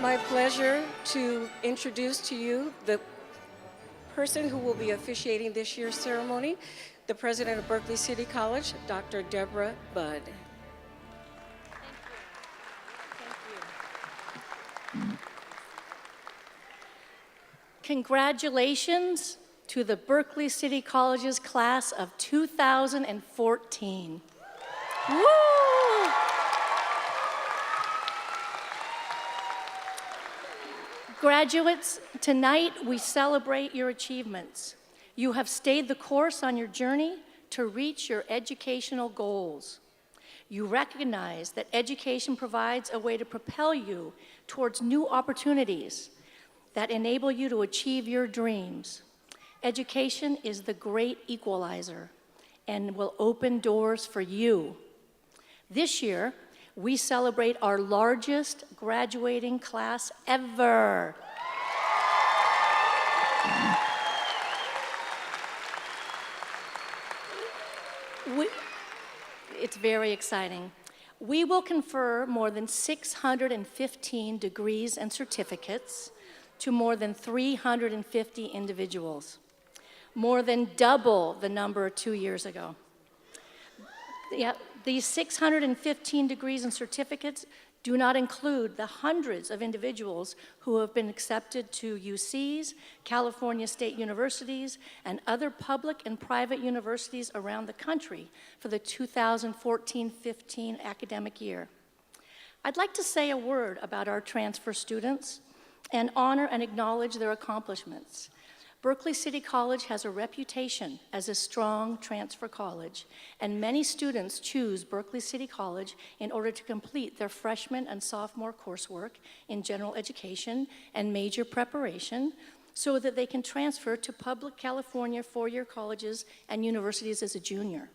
My pleasure to introduce to you the person who will be officiating this year's ceremony, the president of Berkeley City College, Dr. Deborah Budd. Thank you. Congratulations to the Berkeley City College's class of 2014. Woo! Graduates, tonight we celebrate your achievements. You have stayed the course on your journey to reach your educational goals. You recognize that education provides a way to propel you towards new opportunities that enable you to achieve your dreams. Education is the great equalizer and will open doors for you. This year, we celebrate our largest graduating class ever. It's very exciting. We will confer more than 615 degrees and certificates to more than 350 individuals. more than double the number 2 years ago. Yeah, these 615 degrees and certificates do not include the hundreds of individuals who have been accepted to UCs, California State Universities, and other public and private universities around the country for the 2014-15 academic year. I'd like to say a word about our transfer students and honor and acknowledge their accomplishments. Berkeley City College has a reputation as a strong transfer college, and many students choose Berkeley City College in order to complete their freshman and sophomore coursework in general education and major preparation so that they can transfer to public California four-year colleges and universities as a junior.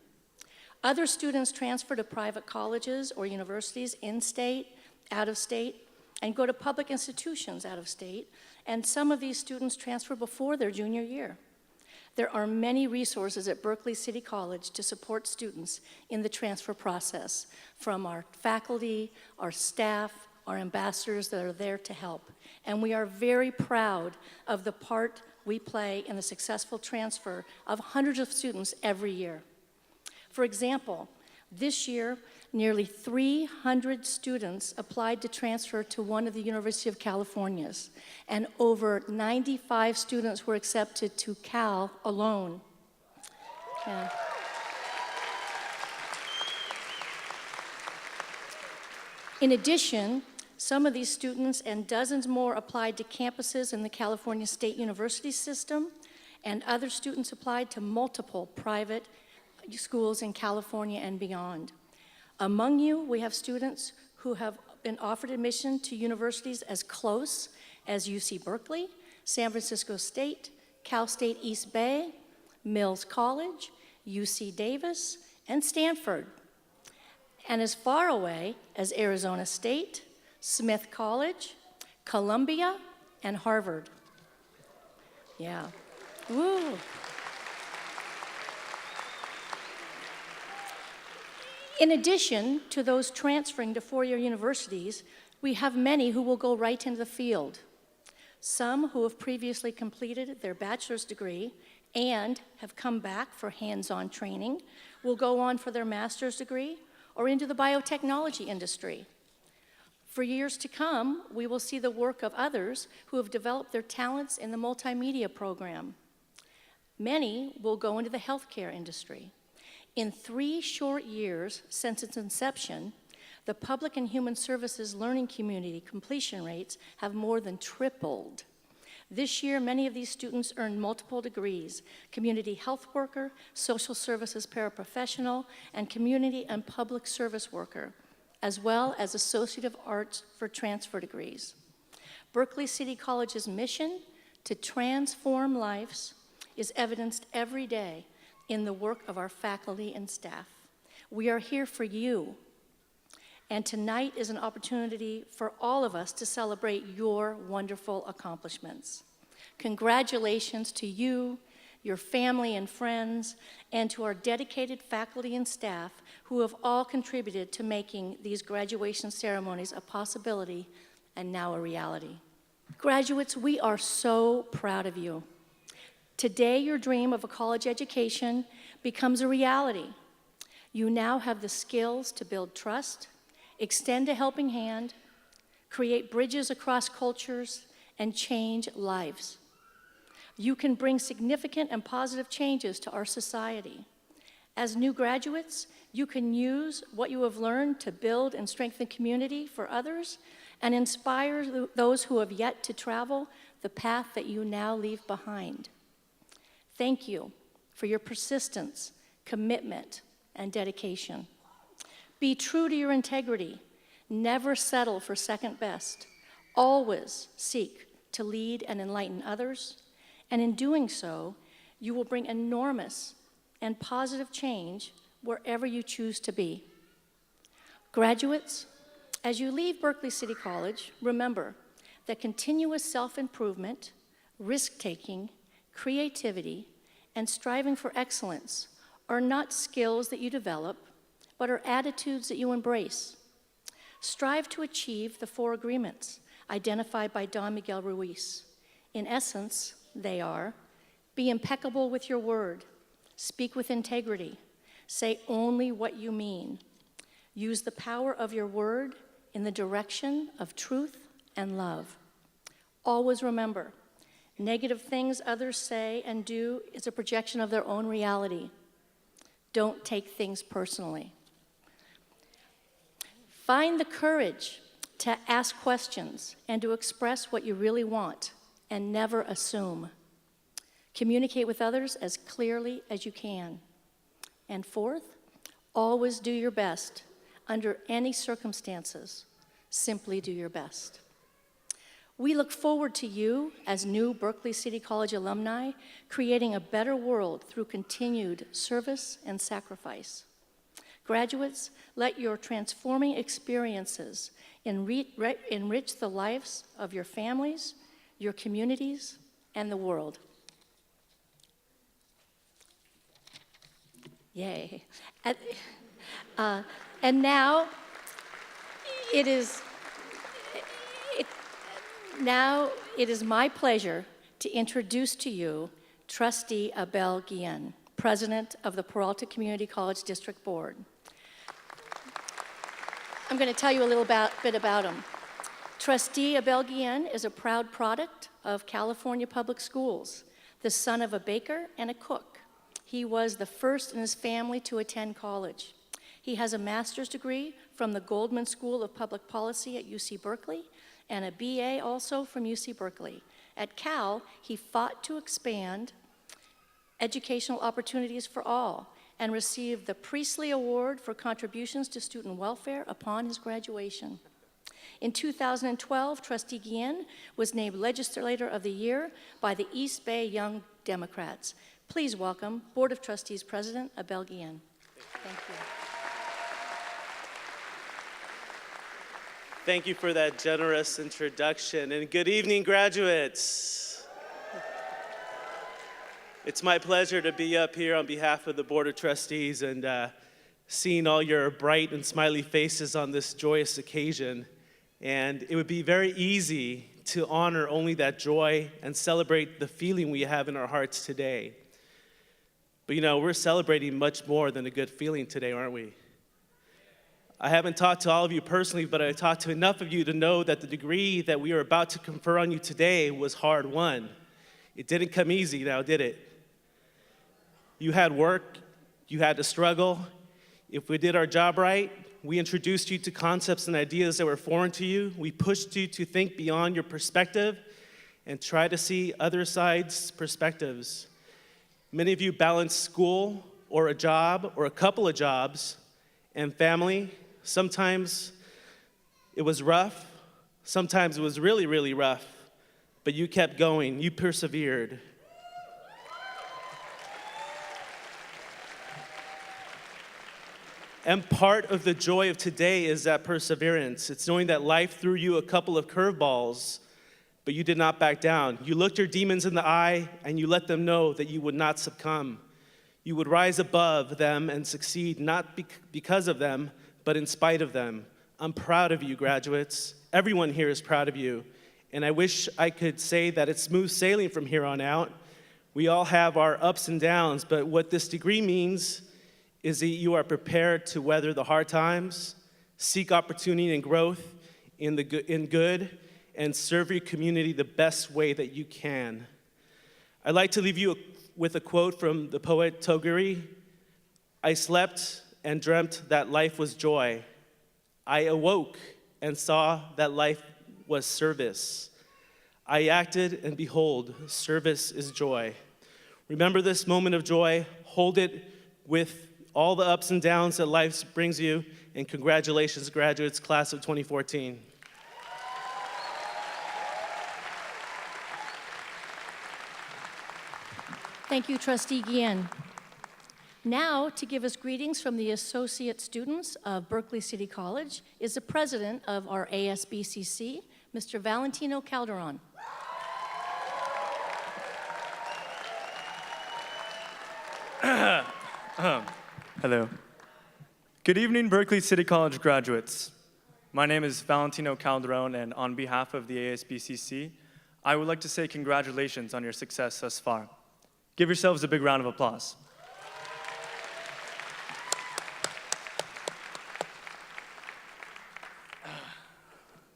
Other students transfer to private colleges or universities in-state, out-of-state, and go to public institutions out of state, and some of these students transfer before their junior year. There are many resources at Berkeley City College to support students in the transfer process, from our faculty, our staff, our ambassadors that are there to help. And we are very proud of the part we play in the successful transfer of hundreds of students every year. For example, this year, nearly 300 students applied to transfer to one of the University of Californias, and over 95 students were accepted to Cal alone. Yeah. In addition, some of these students and dozens more applied to campuses in the California State University system, and other students applied to multiple private schools in California and beyond. Among you, we have students who have been offered admission to universities as close as UC Berkeley, San Francisco State, Cal State East Bay, Mills College, UC Davis, and Stanford, and as far away as Arizona State, Smith College, Columbia, and Harvard. Yeah. Woo. In addition to those transferring to four-year universities, we have many who will go right into the field. Some who have previously completed their bachelor's degree and have come back for hands-on training will go on for their master's degree or into the biotechnology industry. For years to come, we will see the work of others who have developed their talents in the multimedia program. Many will go into the healthcare industry. In 3 short years since its inception, the public and human services learning community completion rates have more than tripled. This year, many of these students earned multiple degrees: community health worker, social services paraprofessional, and community and public service worker, as well as Associate of Arts for transfer degrees. Berkeley City College's mission to transform lives is evidenced every day in the work of our faculty and staff. We are here for you, and tonight is an opportunity for all of us to celebrate your wonderful accomplishments. Congratulations to you, your family and friends, and to our dedicated faculty and staff who have all contributed to making these graduation ceremonies a possibility and now a reality. Graduates, we are so proud of you. Today, your dream of a college education becomes a reality. You now have the skills to build trust, extend a helping hand, create bridges across cultures, and change lives. You can bring significant and positive changes to our society. As new graduates, you can use what you have learned to build and strengthen community for others and inspire those who have yet to travel the path that you now leave behind. Thank you for your persistence, commitment, and dedication. Be true to your integrity. Never settle for second best. Always seek to lead and enlighten others. And in doing so, you will bring enormous and positive change wherever you choose to be. Graduates, as you leave Berkeley City College, remember that continuous self-improvement, risk-taking, creativity, and striving for excellence are not skills that you develop, but are attitudes that you embrace. Strive to achieve the 4 agreements identified by Don Miguel Ruiz. In essence, they are: Be impeccable with your word. Speak with integrity. Say only what you mean. Use the power of your word in the direction of truth and love. Always remember, negative things others say and do is a projection of their own reality. Don't take things personally. Find the courage to ask questions and to express what you really want, and never assume. Communicate with others as clearly as you can. And fourth, always do your best under any circumstances. Simply do your best. We look forward to you as new Berkeley City College alumni, creating a better world through continued service and sacrifice. Graduates, let your transforming experiences enrich the lives of your families, your communities, and the world. Yay. And now it is my pleasure to introduce to you Trustee Abel Guillen, President of the Peralta Community College District Board. I'm going to tell you a little bit about him. Trustee Abel Guillen is a proud product of California Public Schools, the son of a baker and a cook. He was the first in his family to attend college. He has a master's degree from the Goldman School of Public Policy at UC Berkeley and a BA also from UC Berkeley. At Cal, he fought to expand educational opportunities for all and received the Priestley Award for contributions to student welfare upon his graduation. In 2012, Trustee Guillen was named Legislator of the Year by the East Bay Young Democrats. Please welcome Board of Trustees President Abel Guillen. Thank you. Thank you for that generous introduction, and good evening, graduates. It's my pleasure to be up here on behalf of the Board of Trustees and seeing all your bright and smiley faces on this joyous occasion. And it would be very easy to honor only that joy and celebrate the feeling we have in our hearts today. But you know, we're celebrating much more than a good feeling today, aren't we? I haven't talked to all of you personally, but I talked to enough of you to know that the degree that we are about to confer on you today was hard won. It didn't come easy now, did it? You had work, you had to struggle. If we did our job right, we introduced you to concepts and ideas that were foreign to you. We pushed you to think beyond your perspective and try to see other sides' perspectives. Many of you balanced school or a job or a couple of jobs and family. Sometimes it was rough. Sometimes it was really, really rough. But you kept going. You persevered. And part of the joy of today is that perseverance. It's knowing that life threw you a couple of curveballs, but you did not back down. You looked your demons in the eye, and you let them know that you would not succumb. You would rise above them and succeed, not because of them, but in spite of them. I'm proud of you, graduates. Everyone here is proud of you. And I wish I could say that it's smooth sailing from here on out. We all have our ups and downs, but what this degree means is that you are prepared to weather the hard times, seek opportunity and growth in good, and serve your community the best way that you can. I'd like to leave you with a quote from the poet Toguri. I slept and dreamt that life was joy. I awoke and saw that life was service. I acted, and behold, service is joy. Remember this moment of joy, hold it with all the ups and downs that life brings you, and congratulations, graduates, class of 2014. Thank you, Trustee Guillen. Now, to give us greetings from the associate students of Berkeley City College is the president of our ASBCC, Mr. Valentino Calderon. Hello. Good evening, Berkeley City College graduates. My name is Valentino Calderon, and on behalf of the ASBCC, I would like to say congratulations on your success thus far. Give yourselves a big round of applause.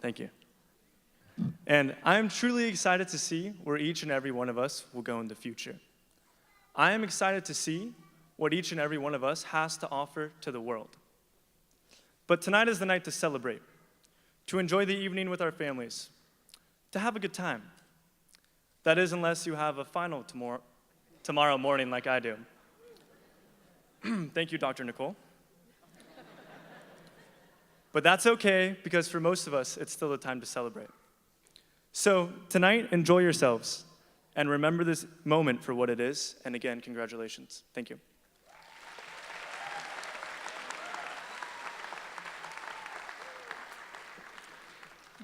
Thank you. And I'm truly excited to see where each and every one of us will go in the future. I am excited to see what each and every one of us has to offer to the world. But tonight is the night to celebrate, to enjoy the evening with our families, to have a good time. That is, unless you have a final tomorrow morning like I do. Thank you, Dr. Nicole. But that's okay, because for most of us, it's still a time to celebrate. So tonight, enjoy yourselves, and remember this moment for what it is, and again, congratulations. Thank you.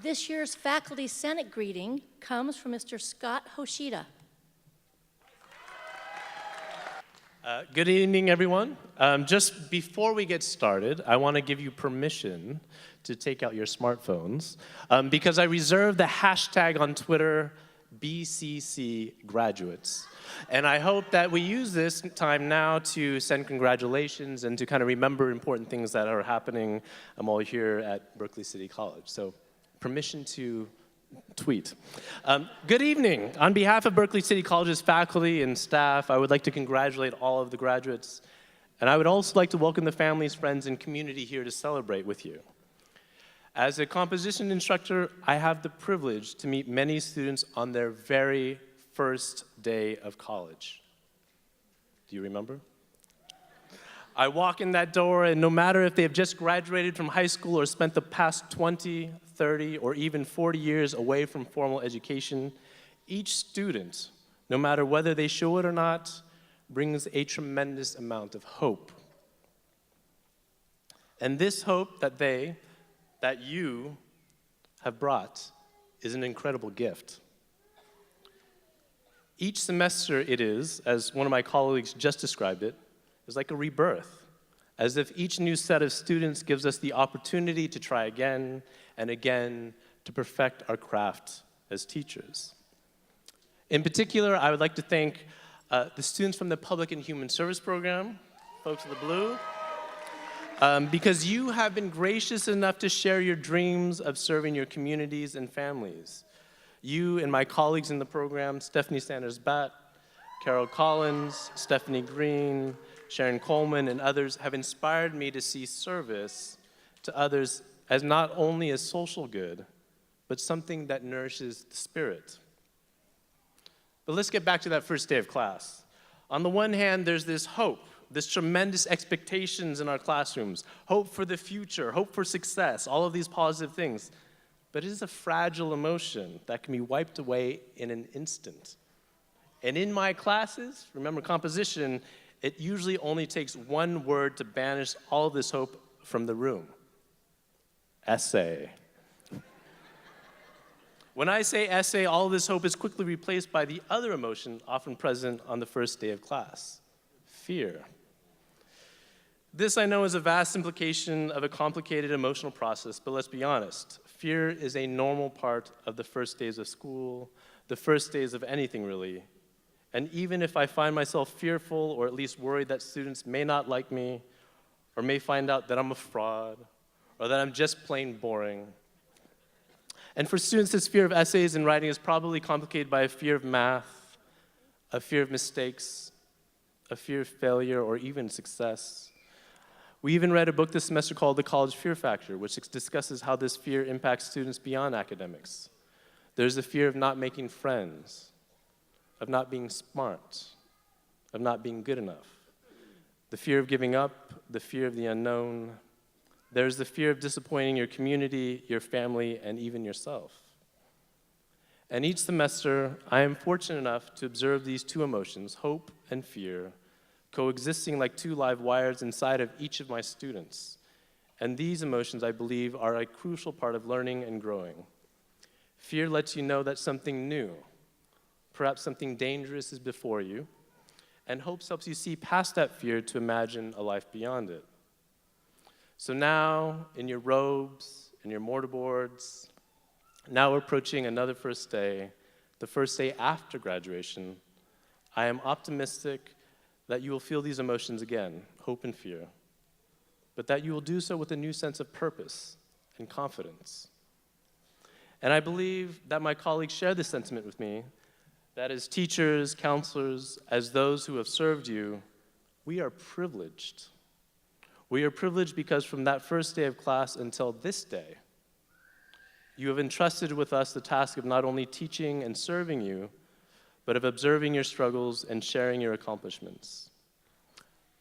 This year's Faculty Senate greeting comes from Mr. Scott Hoshida. Good evening, everyone. Just before we get started, I want to give you permission to take out your smartphones because I reserved the hashtag on Twitter, BCC Graduates. And I hope that we use this time now to send congratulations and to kind of remember important things that are happening all here at Berkeley City College. So permission to tweet. Good evening. On behalf of Berkeley City College's faculty and staff, I would like to congratulate all of the graduates, and I would also like to welcome the families, friends, and community here to celebrate with you. As a composition instructor, I have the privilege to meet many students on their very first day of college. Do you remember? I walk in that door, and no matter if they have just graduated from high school or spent the past 20, 30, or even 40 years away from formal education, each student, no matter whether they show it or not, brings a tremendous amount of hope. And this hope that you have brought is an incredible gift. Each semester it is, as one of my colleagues just described it, is like a rebirth, as if each new set of students gives us the opportunity to try again and again to perfect our craft as teachers. In particular, I would like to thank the students from the Public and Human Service Program, folks in the blue, because you have been gracious enough to share your dreams of serving your communities and families. You and my colleagues in the program, Stephanie Sanders-Batt, Carol Collins, Stephanie Green, Sharon Coleman, and others have inspired me to see service to others as not only a social good, but something that nourishes the spirit. But let's get back to that first day of class. On the one hand, there's this hope, this tremendous expectations in our classrooms, hope for the future, hope for success, all of these positive things. But it is a fragile emotion that can be wiped away in an instant. And in my classes, remember composition, it usually only takes one word to banish all of this hope from the room. Essay. When I say essay, all of this hope is quickly replaced by the other emotion often present on the first day of class, fear. This, I know, is a vast implication of a complicated emotional process, but let's be honest. Fear is a normal part of the first days of school, the first days of anything, really. And even if I find myself fearful or at least worried that students may not like me or may find out that I'm a fraud or that I'm just plain boring. And for students, this fear of essays and writing is probably complicated by a fear of math, a fear of mistakes, a fear of failure, or even success. We even read a book this semester called The College Fear Factor, which discusses how this fear impacts students beyond academics. There's the fear of not making friends, of not being smart, of not being good enough. The fear of giving up, the fear of the unknown. There's the fear of disappointing your community, your family, and even yourself. And each semester, I am fortunate enough to observe these two emotions, hope and fear, coexisting like two live wires inside of each of my students. And these emotions, I believe, are a crucial part of learning and growing. Fear lets you know that something new, perhaps something dangerous, is before you, and hope helps you see past that fear to imagine a life beyond it. So now, in your robes, in your mortarboards, now we're approaching another first day, the first day after graduation, I am optimistic that you will feel these emotions again, hope and fear, but that you will do so with a new sense of purpose and confidence. And I believe that my colleagues share this sentiment with me, that as teachers, counselors, as those who have served you, we are privileged. We are privileged because from that first day of class until this day, you have entrusted with us the task of not only teaching and serving you, but of observing your struggles and sharing your accomplishments.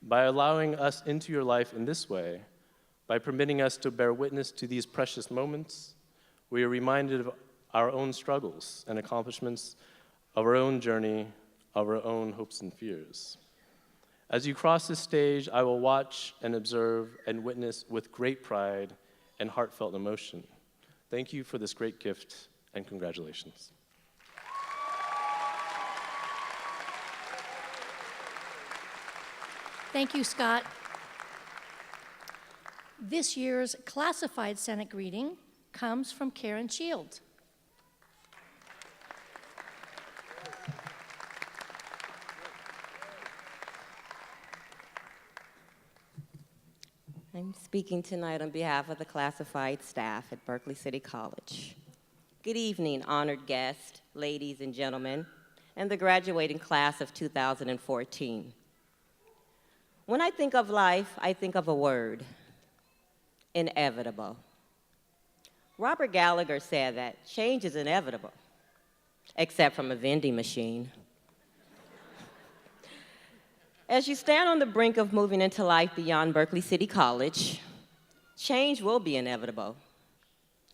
By allowing us into your life in this way, by permitting us to bear witness to these precious moments, we are reminded of our own struggles and accomplishments, of our own journey, of our own hopes and fears. As you cross this stage, I will watch and observe and witness with great pride and heartfelt emotion. Thank you for this great gift, and congratulations. Thank you, Scott. This year's classified Senate greeting comes from Karen Shields. I'm speaking tonight on behalf of the classified staff at Berkeley City College. Good evening, honored guests, ladies and gentlemen, and the graduating class of 2014. When I think of life, I think of a word: inevitable. Robert Gallagher said that change is inevitable, except from a vending machine. As you stand on the brink of moving into life beyond Berkeley City College, change will be inevitable.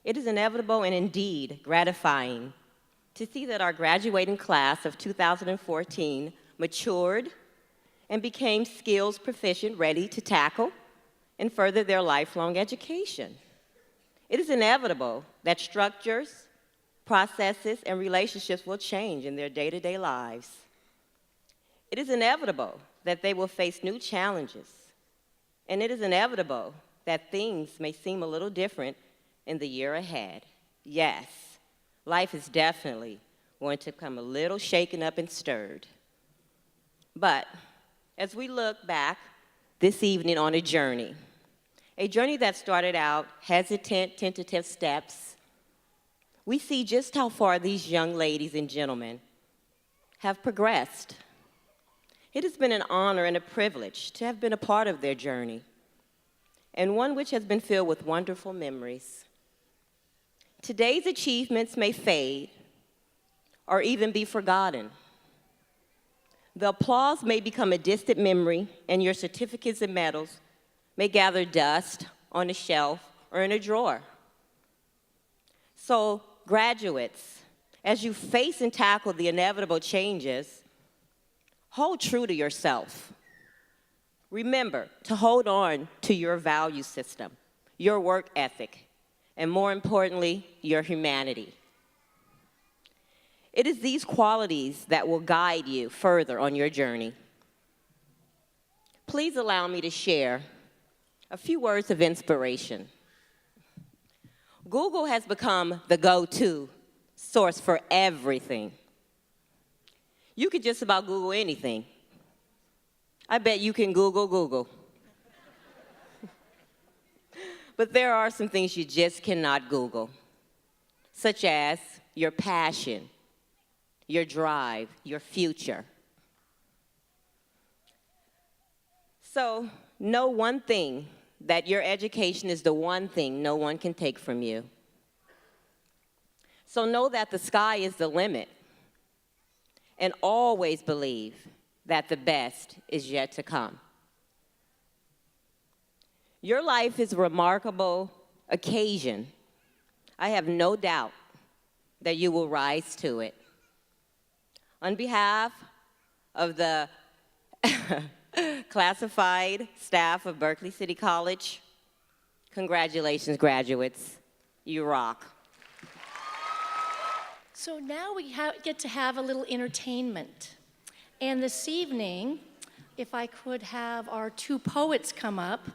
It is inevitable and indeed gratifying to see that our graduating class of 2014 matured and became skills proficient, ready to tackle and further their lifelong education. It is inevitable that structures, processes, and relationships will change in their day-to-day lives. It is inevitable that they will face new challenges, and it is inevitable that things may seem a little different in the year ahead. Yes, life is definitely going to come a little shaken up and stirred. But as we look back this evening on a journey that started out hesitant, tentative steps, we see just how far these young ladies and gentlemen have progressed. It has been an honor and a privilege to have been a part of their journey, and one which has been filled with wonderful memories. Today's achievements may fade or even be forgotten. The applause may become a distant memory, and your certificates and medals may gather dust on a shelf or in a drawer. So, graduates, as you face and tackle the inevitable changes, hold true to yourself. Remember to hold on to your value system, your work ethic, and more importantly, your humanity. It is these qualities that will guide you further on your journey. Please allow me to share a few words of inspiration. Google has become the go-to source for everything. You could just about Google anything. I bet you can Google. But there are some things you just cannot Google, such as your passion, your drive, your future. So know one thing, that your education is the one thing no one can take from you. So know that the sky is the limit. And always believe that the best is yet to come. Your life is a remarkable occasion. I have no doubt that you will rise to it. On behalf of the classified staff of Berkeley City College, congratulations, graduates. You rock. So now we get to have a little entertainment. And this evening, if I could have our two poets come up,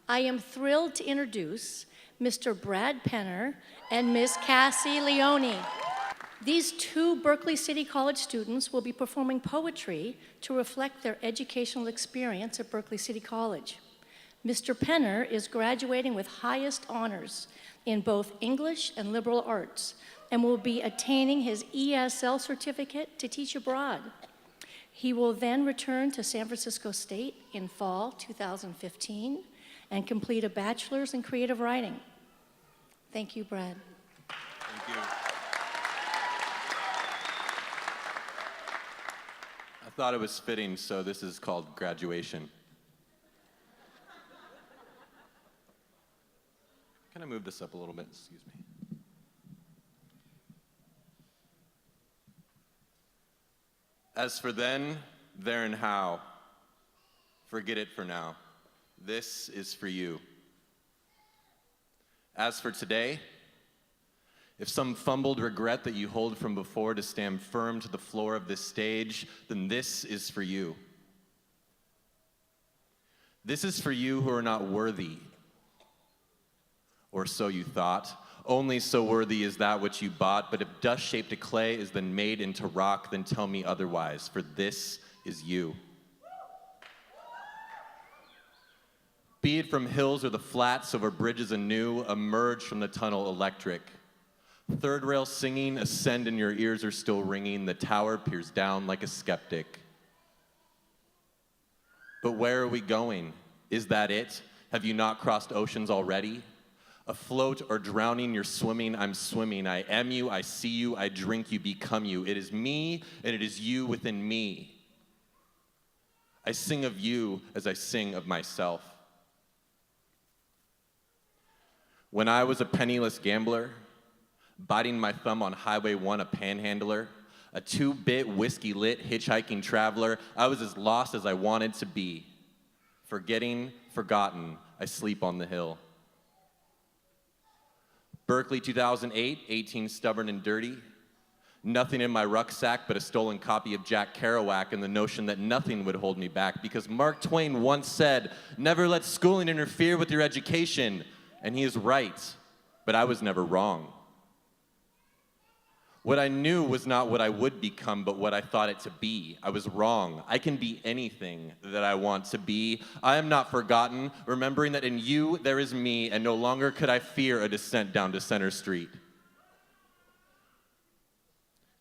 I am thrilled to introduce Mr. Brad Penner and Miss Cassie Leone. These two Berkeley City College students will be performing poetry to reflect their educational experience at Berkeley City College. Mr. Penner is graduating with highest honors in both English and liberal arts and will be attaining his ESL certificate to teach abroad. He will then return to San Francisco State in fall 2015 and complete a bachelor's in creative writing. Thank you, Brad. Thank you. I thought it was fitting, so this is called graduation. Can I move this up a little bit? Excuse me. As for then, there, and how, forget it for now. This is for you. As for today, if some fumbled regret that you hold from before to stand firm to the floor of this stage, then this is for you. This is for you who are not worthy, or so you thought. Only so worthy is that which you bought, but if dust-shaped to clay is then made into rock, then tell me otherwise, for this is you. Be it from hills or the flats, over bridges anew, emerge from the tunnel electric. Third rail singing, ascend and your ears are still ringing, the tower peers down like a skeptic. But where are we going? Is that it? Have you not crossed oceans already? Afloat or drowning, you're swimming, I'm swimming. I am you, I see you, I drink you, become you. It is me, and it is you within me. I sing of you as I sing of myself. When I was a penniless gambler, biting my thumb on Highway 1, a panhandler, a 2-bit whiskey-lit hitchhiking traveler, I was as lost as I wanted to be. Forgetting, forgotten, I sleep on the hill. Berkeley 2008, 18 stubborn and dirty. Nothing in my rucksack but a stolen copy of Jack Kerouac and the notion that nothing would hold me back, because Mark Twain once said, "Never let schooling interfere with your education." And he is right, but I was never wrong. What I knew was not what I would become, but what I thought it to be. I was wrong. I can be anything that I want to be. I am not forgotten, remembering that in you there is me, and no longer could I fear a descent down to Center Street.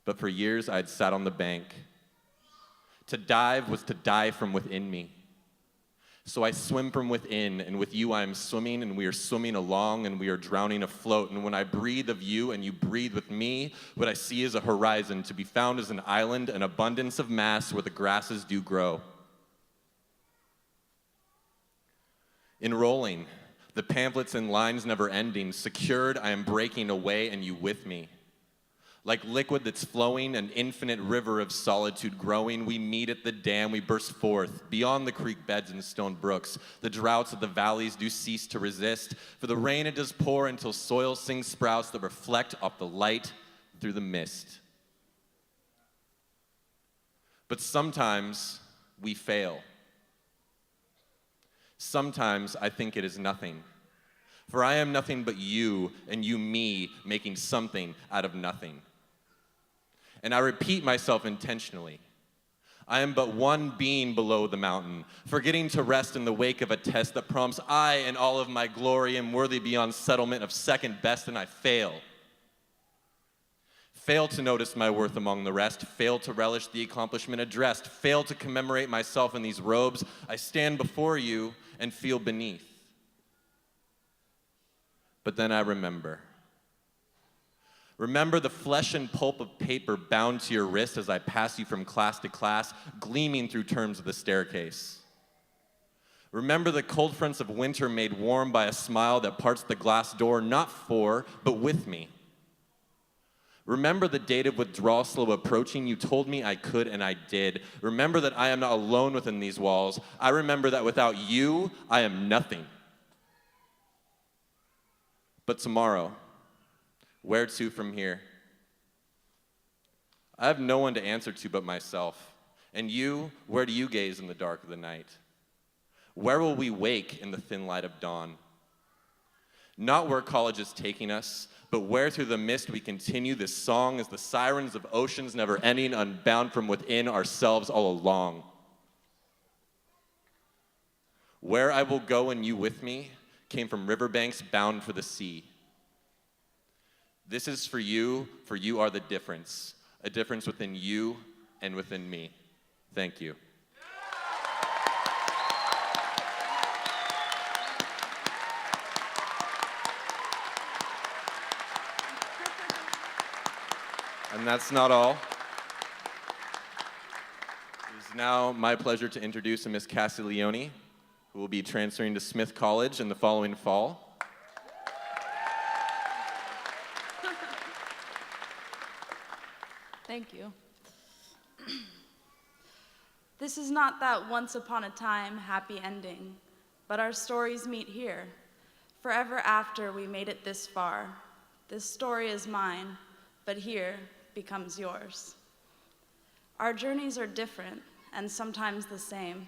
But for years I had sat on the bank. To dive was to die from within me. So I swim from within, and with you I am swimming, and we are swimming along, and we are drowning afloat. And when I breathe of you and you breathe with me, what I see is a horizon to be found as an island, an abundance of mass where the grasses do grow. Enrolling, the pamphlets and lines never ending, secured, I am breaking away, and you with me. Like liquid that's flowing, an infinite river of solitude growing, we meet at the dam, we burst forth, beyond the creek beds and stone brooks. The droughts of the valleys do cease to resist, for the rain it does pour until soil sings sprouts that reflect off the light through the mist. But sometimes we fail. Sometimes I think it is nothing. For I am nothing but you, and you me, making something out of nothing. And I repeat myself intentionally. I am but one being below the mountain, forgetting to rest in the wake of a test that prompts I and all of my glory am worthy beyond settlement of second best, and I fail. Fail to notice my worth among the rest, fail to relish the accomplishment addressed, fail to commemorate myself in these robes. I stand before you and feel beneath. But then I remember. Remember the flesh and pulp of paper bound to your wrist as I pass you from class to class, gleaming through terms of the staircase. Remember the cold fronts of winter made warm by a smile that parts the glass door, not for, but with me. Remember the date of withdrawal slow approaching. You told me I could, and I did. Remember that I am not alone within these walls. I remember that without you, I am nothing. But tomorrow, where to from here? I have no one to answer to but myself. And you, where do you gaze in the dark of the night? Where will we wake in the thin light of dawn? Not where college is taking us, but where through the mist we continue this song as the sirens of oceans never ending, unbound from within ourselves all along. Where I will go and you with me came from riverbanks bound for the sea. This is for you are the difference, a difference within you and within me. Thank you. And that's not all. It is now my pleasure to introduce Ms. Castiglione, who will be transferring to Smith College in the following fall. Thank you. This is not that once upon a time happy ending, but our stories meet here. Forever after we made it this far, this story is mine, but here becomes yours. Our journeys are different and sometimes the same.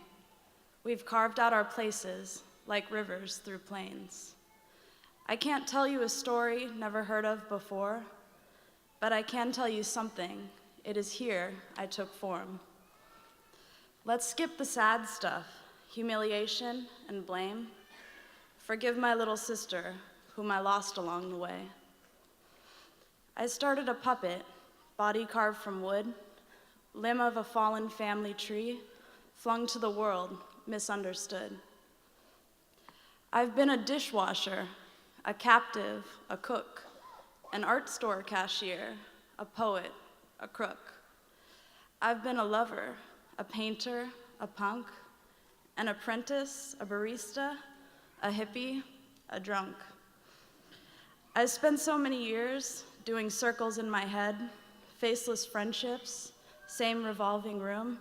We've carved out our places like rivers through plains. I can't tell you a story never heard of before, but I can tell you something. It is here I took form. Let's skip the sad stuff, humiliation and blame. Forgive my little sister, whom I lost along the way. I started a puppet, body carved from wood, limb of a fallen family tree, flung to the world, misunderstood. I've been a dishwasher, a captive, a cook, an art store cashier, a poet, a crook. I've been a lover, a painter, a punk, an apprentice, a barista, a hippie, a drunk. I spent so many years doing circles in my head, faceless friendships, same revolving room,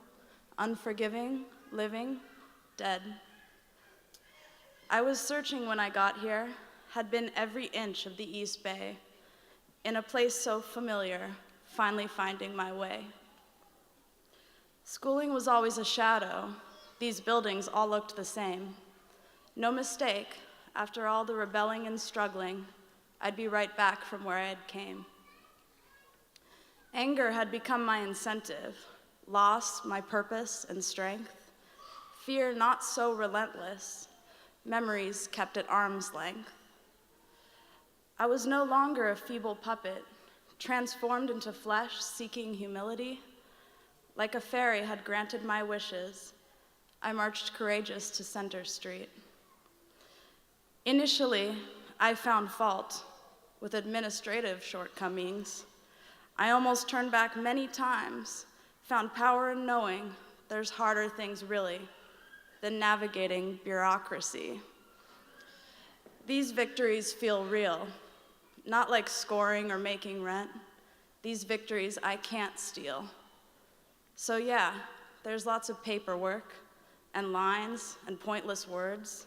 unforgiving, living, dead. I was searching when I got here, had been every inch of the East Bay, in a place so familiar, finally finding my way. Schooling was always a shadow. These buildings all looked the same. No mistake, after all the rebelling and struggling, I'd be right back from where I had came. Anger had become my incentive, loss my purpose and strength, fear not so relentless, memories kept at arm's length. I was no longer a feeble puppet, transformed into flesh seeking humility. Like a fairy had granted my wishes, I marched courageous to Center Street. Initially, I found fault with administrative shortcomings. I almost turned back many times, found power in knowing there's harder things really than navigating bureaucracy. These victories feel real, not like scoring or making rent. These victories I can't steal. So yeah, there's lots of paperwork and lines and pointless words,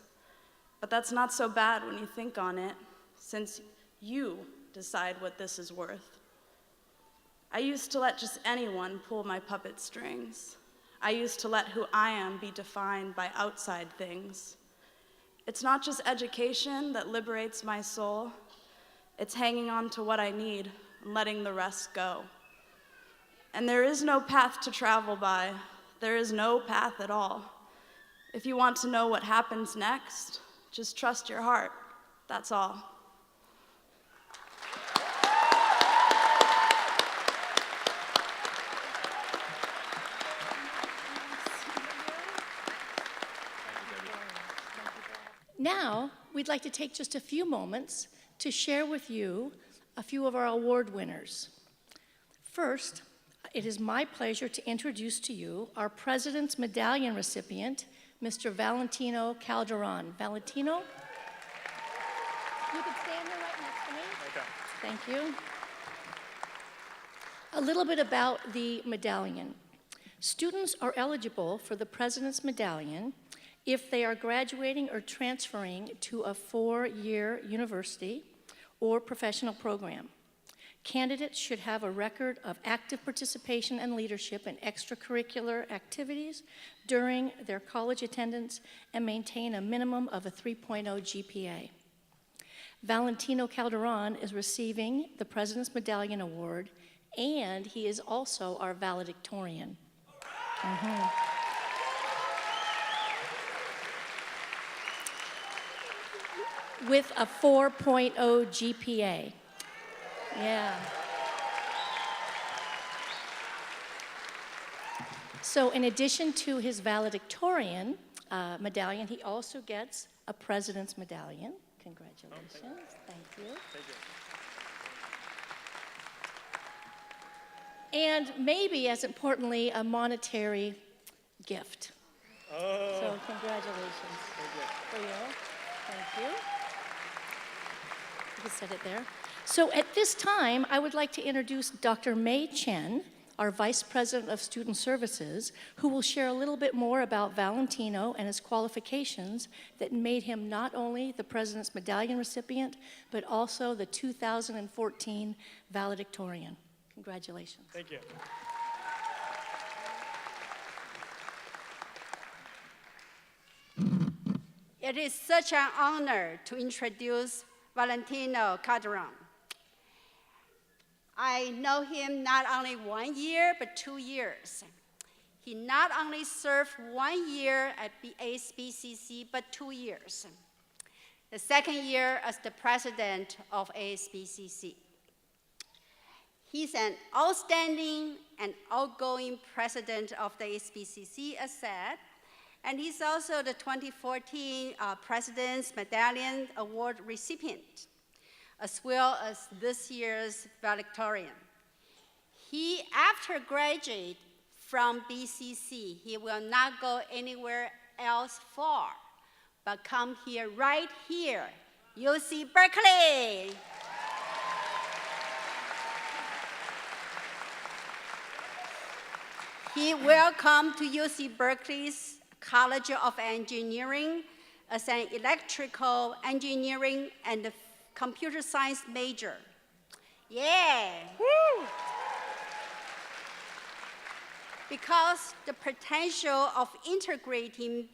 but that's not so bad when you think on it, since you decide what this is worth. I used to let just anyone pull my puppet strings. I used to let who I am be defined by outside things. It's not just education that liberates my soul. It's hanging on to what I need and letting the rest go. And there is no path to travel by. There is no path at all. If you want to know what happens next, just trust your heart. That's all. Now, we'd like to take just a few moments to share with you a few of our award winners. First, it is my pleasure to introduce to you our President's Medallion recipient, Mr. Valentino Calderon. Valentino, you can stand here right next to me. Okay. Thank you. A little bit about the medallion. Students are eligible for the President's Medallion if they are graduating or transferring to a 4-year university or professional program. Candidates should have a record of active participation and leadership in extracurricular activities during their college attendance and maintain a minimum of a 3.0 GPA. Valentino Calderon is receiving the President's Medallion Award, and he is also our valedictorian. With a 4.0 GPA. Yeah. So in addition to his valedictorian medallion, he also gets a President's Medallion. Congratulations. Thank you. And maybe, as importantly, a monetary gift. So congratulations. For you. Thank you. You can set it there. So at this time, I would like to introduce Dr. Mei Chen, our Vice President of Student Services, who will share a little bit more about Valentino and his qualifications that made him not only the President's Medallion recipient, but also the 2014 valedictorian. Congratulations. Thank you. It is such an honor to introduce Valentino Calderon. I know him not only 1 year, but 2 years. He not only served 1 year at ASBCC, but 2 years. The second year as the president of ASBCC. He's an outstanding and outgoing president of the ASBCC, as said, and he's also the 2014 President's Medallion Award recipient, as well as this year's valedictorian. He, after graduate from BCC, he will not go anywhere else far, but come here, right here, UC Berkeley. He will come to UC Berkeley's College of Engineering as an electrical engineering and computer science major. Yeah. Woo. Because the potential of integrating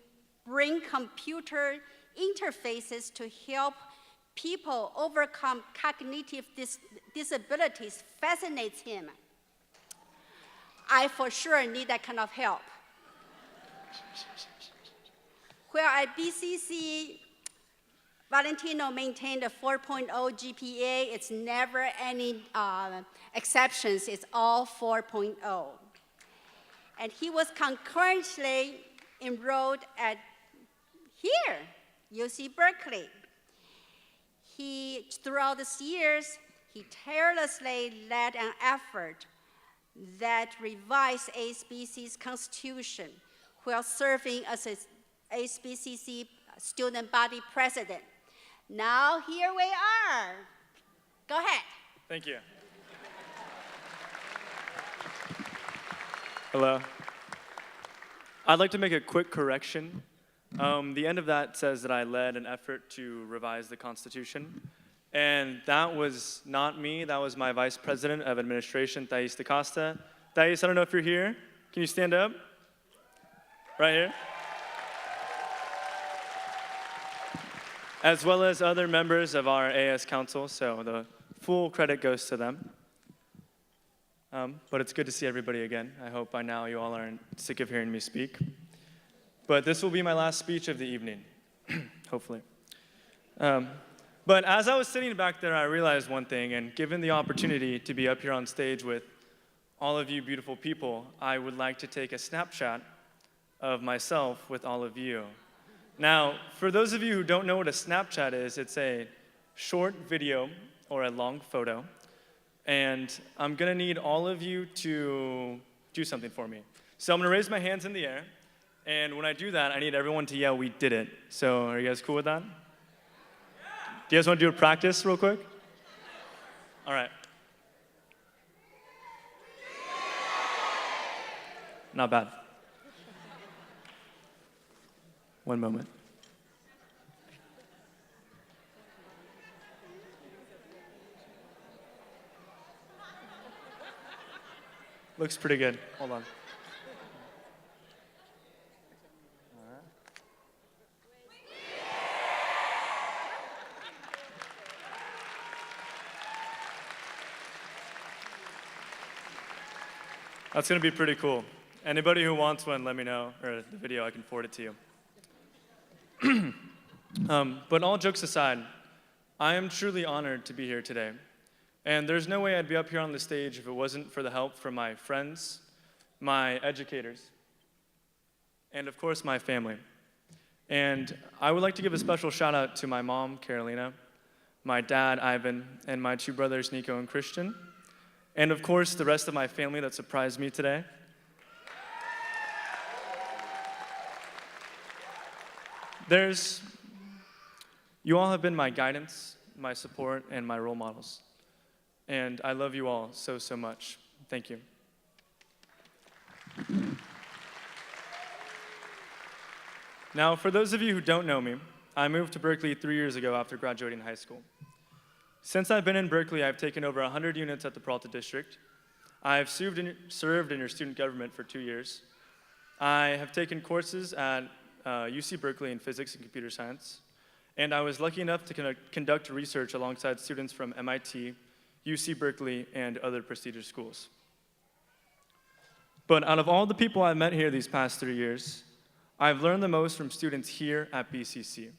brain computer interfaces to help people overcome cognitive disabilities fascinates him. I for sure need that kind of help. Where at BCC, Valentino maintained a 4.0 GPA. It's never any exceptions. It's all 4.0. And he was concurrently enrolled at here, UC Berkeley. Throughout these years, he tirelessly led an effort that revised ASBC's constitution while serving as an ASBCC student body president. Now here we are. Go ahead. Thank you. Hello. I'd like to make a quick correction. The end of that says that I led an effort to revise the Constitution. And that was not me. That was my Vice President of Administration, Thais DaCosta. Thais, I don't know if you're here. Can you stand up? Right here. As well as other members of our AS Council, so the full credit goes to them. But it's good to see everybody again. I hope by now you all aren't sick of hearing me speak. But this will be my last speech of the evening, hopefully. But as I was sitting back there, I realized one thing, and given the opportunity to be up here on stage with all of you beautiful people, I would like to take a snapshot of myself with all of you. Now, for those of you who don't know what a Snapchat is, it's a short video or a long photo, and I'm gonna need all of you to do something for me. So I'm gonna raise my hands in the air, and when I do that, I need everyone to yell, "We did it." So are you guys cool with that? Do you guys want to do a practice real quick? All right. Not bad. One moment. Looks pretty good. Hold on. That's gonna be pretty cool. Anybody who wants one, let me know, or the video, I can forward it to you. But all jokes aside, I am truly honored to be here today. And there's no way I'd be up here on the stage if it wasn't for the help from my friends, my educators, and of course my family. And I would like to give a special shout out to my mom, Carolina, my dad, Ivan, and my two brothers, Nico and Christian, and of course the rest of my family that surprised me today. You all have been my guidance, my support, and my role models. And I love you all so, so much. Thank you. Now, for those of you who don't know me, I moved to Berkeley 3 years ago after graduating high school. Since I've been in Berkeley, I've taken over 100 units at the Peralta District. I've served in your student government for 2 years. I have taken courses at UC Berkeley in physics and computer science. And I was lucky enough to conduct research alongside students from MIT, UC Berkeley, and other prestigious schools. But out of all the people I've met here these past 3 years, I've learned the most from students here at BCC.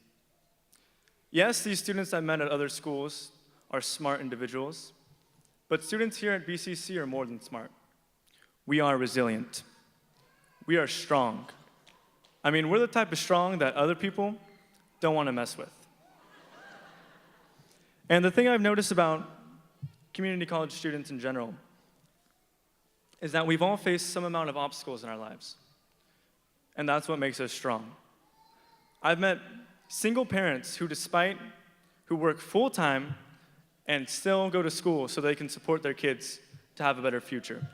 Yes, these students I met at other schools are smart individuals, but students here at BCC are more than smart. We are resilient. We are strong. I mean, we're the type of strong that other people don't want to mess with. And the thing I've noticed about community college students in general is that we've all faced some amount of obstacles in our lives. And that's what makes us strong. I've met single parents who work full-time and still go to school so they can support their kids to have a better future.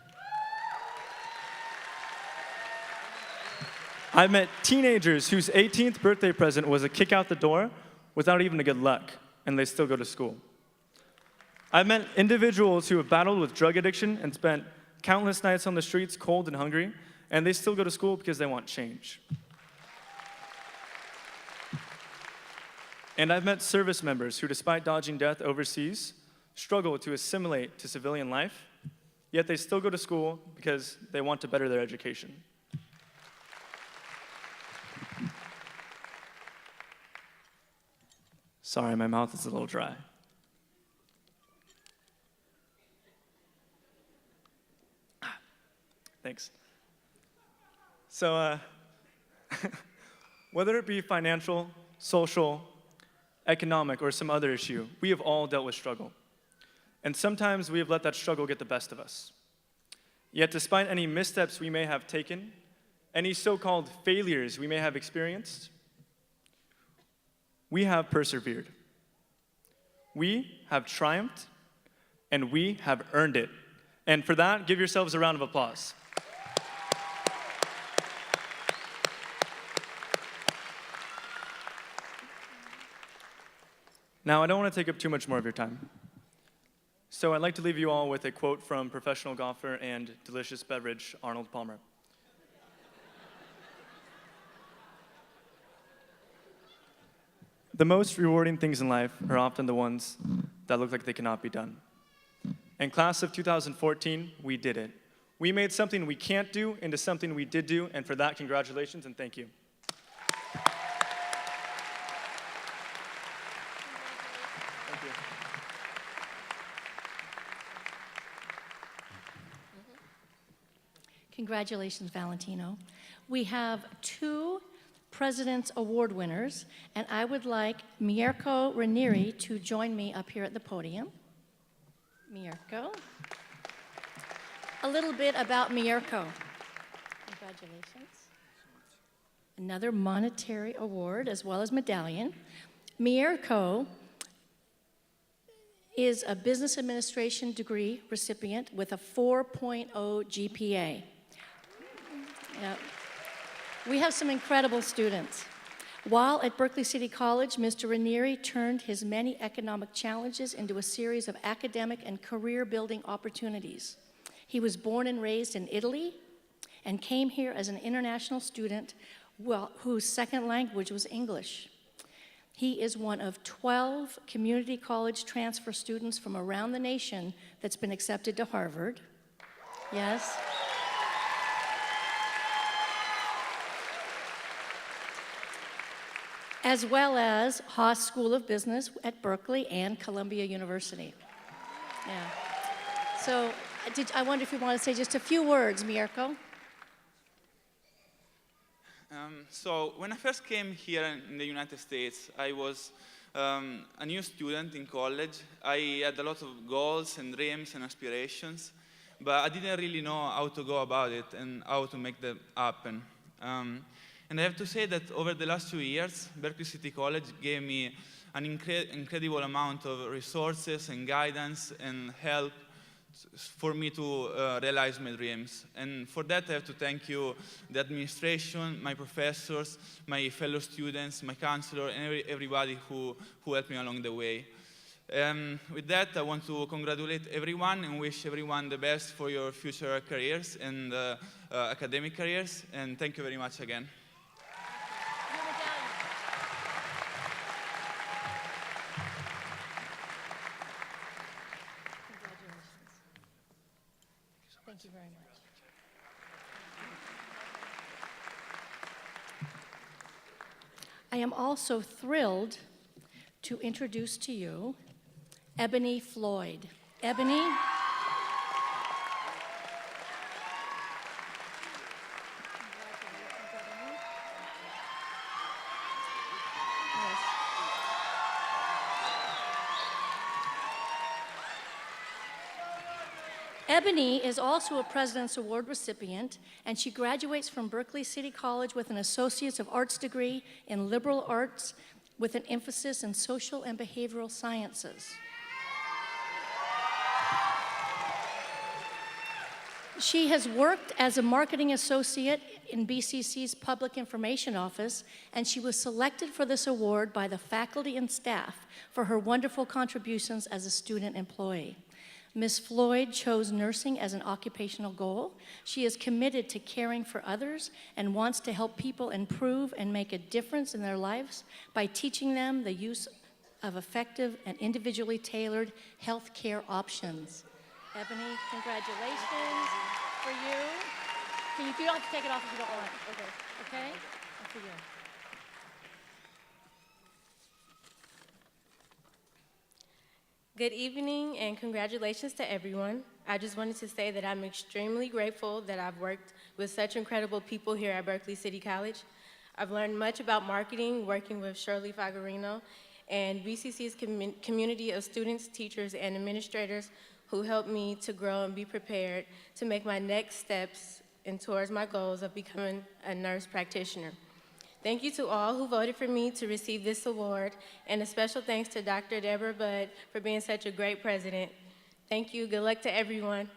I've met teenagers whose 18th birthday present was a kick out the door without even a good luck, and they still go to school. I've met individuals who have battled with drug addiction and spent countless nights on the streets cold and hungry, and they still go to school because they want change. And I've met service members who, despite dodging death overseas, struggle to assimilate to civilian life, yet they still go to school because they want to better their education. Sorry, my mouth is a little dry. Thanks. So, whether it be financial, social, economic, or some other issue, we have all dealt with struggle. And sometimes we have let that struggle get the best of us. Yet despite any missteps we may have taken, any so-called failures we may have experienced, we have persevered. We have triumphed, and we have earned it. And for that, give yourselves a round of applause. Now, I don't want to take up too much more of your time. So I'd like to leave you all with a quote from professional golfer and delicious beverage, Arnold Palmer. The most rewarding things in life are often the ones that look like they cannot be done. In class of 2014, we did it. We made something we can't do into something we did do, and for that, congratulations and thank you. Congratulations, Valentino. We have 2 President's Award winners, and I would like Mirko Ranieri to join me up here at the podium. Mirko. A little bit about Mirko. Congratulations. Another monetary award as well as medallion. Mirko is a business administration degree recipient with a 4.0 GPA. Yep. We have some incredible students. While at Berkeley City College, Mr. Ranieri turned his many economic challenges into a series of academic and career-building opportunities. He was born and raised in Italy and came here as an international student whose second language was English. He is one of 12 community college transfer students from around the nation that's been accepted to Harvard. Yes. as well as Haas School of Business at Berkeley and Columbia University. Yeah. So I wonder if you want to say just a few words, Mirko. So when I first came here in the United States, I was a new student in college. I had a lot of goals and dreams and aspirations, but I didn't really know how to go about it and how to make them happen. And I have to say that over the last 2 years, Berkeley City College gave me an incredible amount of resources and guidance and help for me to realize my dreams. And for that, I have to thank you, the administration, my professors, my fellow students, my counselor, and everybody who helped me along the way. With that, I want to congratulate everyone and wish everyone the best for your future careers and academic careers. And thank you very much again. Thank you very much. I am also thrilled to introduce to you Ebony Floyd. Ebony. Ebony is also a President's Award recipient, and she graduates from Berkeley City College with an Associate of Arts degree in Liberal Arts with an emphasis in Social and Behavioral Sciences. She has worked as a marketing associate in BCC's Public Information Office, and she was selected for this award by the faculty and staff for her wonderful contributions as a student employee. Ms. Floyd chose nursing as an occupational goal. She is committed to caring for others and wants to help people improve and make a difference in their lives by teaching them the use of effective and individually tailored health care options. Ebony, congratulations for you. You don't have to take it off if you don't want. Okay? And for you. Good evening and congratulations to everyone. I just wanted to say that I'm extremely grateful that I've worked with such incredible people here at Berkeley City College. I've learned much about marketing working with Shirley Fagarino and BCC's community of students, teachers, and administrators who helped me to grow and be prepared to make my next steps and towards my goals of becoming a nurse practitioner. Thank you to all who voted for me to receive this award, and a special thanks to Dr. Deborah Budd for being such a great president. Thank you. Good luck to everyone.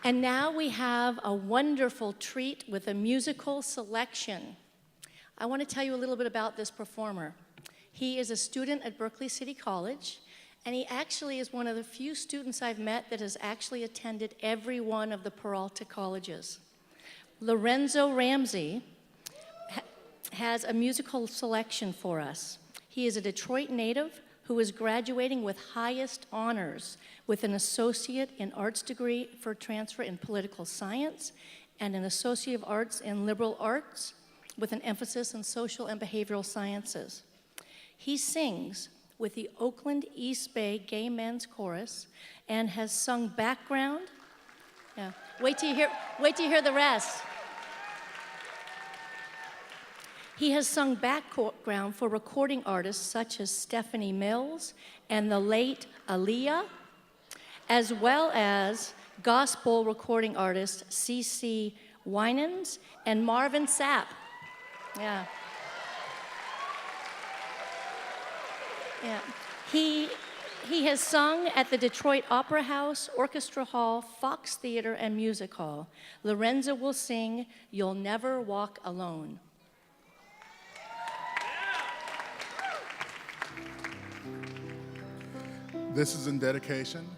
And now we have a wonderful treat with a musical selection. I want to tell you a little bit about this performer. He is a student at Berkeley City College, and he actually is one of the few students I've met that has actually attended every one of the Peralta colleges. Lorenzo Ramsey has a musical selection for us. He is a Detroit native who is graduating with highest honors with an Associate in Arts degree for transfer in Political Science and an Associate of Arts in Liberal Arts with an emphasis in Social and Behavioral Sciences. He sings with the Oakland East Bay Gay Men's Chorus and has sung background. Yeah. Wait till you hear the rest. He has sung background for recording artists such as Stephanie Mills and the late Aaliyah, as well as gospel recording artists C.C. Winans and Marvin Sapp. Yeah. Yeah. He has sung at the Detroit Opera House, Orchestra Hall, Fox Theater, and Music Hall. Lorenzo will sing "You'll Never Walk Alone." This is in dedication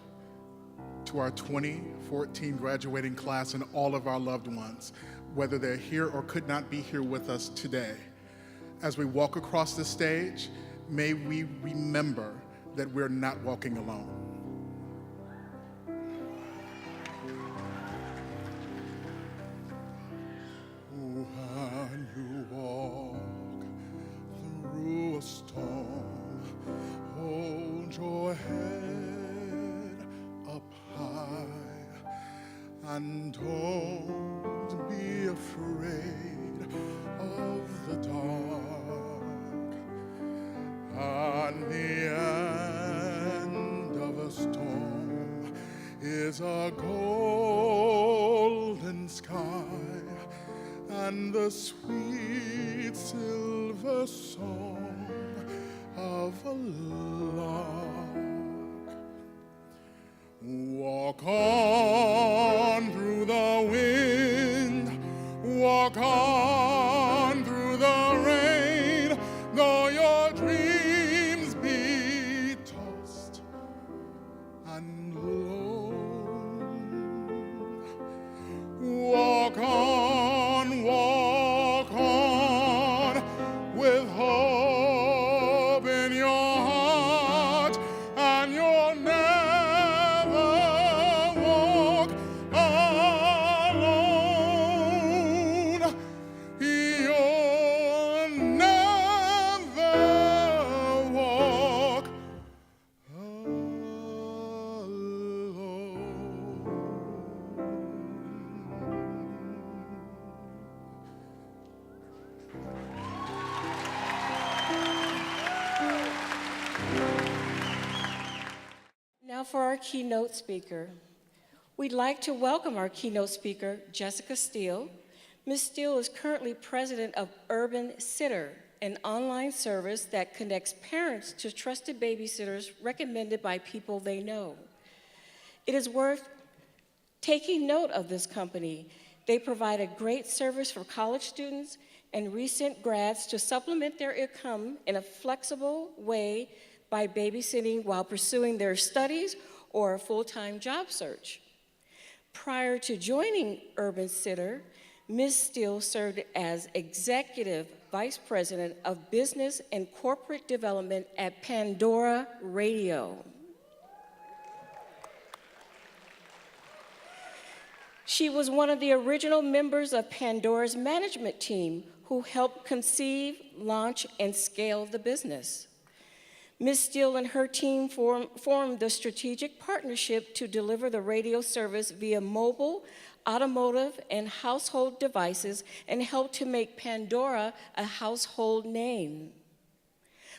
to our 2014 graduating class and all of our loved ones, whether they're here or could not be here with us today. As we walk across the stage, may we remember that we're not walking alone. And don't be afraid of the dark. At the end of a storm is a golden sky and the sweet silver song of a lark. Walk on through the wind, walk on through the rain, though your dreams be tossed and blown. Walk on with hope in your heart, and you'll never walk alone. You'll never walk Now for our keynote speaker. We'd like to welcome our keynote speaker, Jessica Steele. Ms. Steele is currently president of Urban Sitter, an online service that connects parents to trusted babysitters recommended by people they know. It is worth taking note of this company. They provide a great service for college students and recent grads to supplement their income in a flexible way by babysitting while pursuing their studies or a full-time job search. Prior to joining Urban Sitter, Ms. Steele served as Executive Vice President of Business and Corporate Development at Pandora Radio. She was one of the original members of Pandora's management team who helped conceive, launch, and scale the business. Ms. Steele and her team formed the strategic partnership to deliver the radio service via mobile, automotive, and household devices and helped to make Pandora a household name.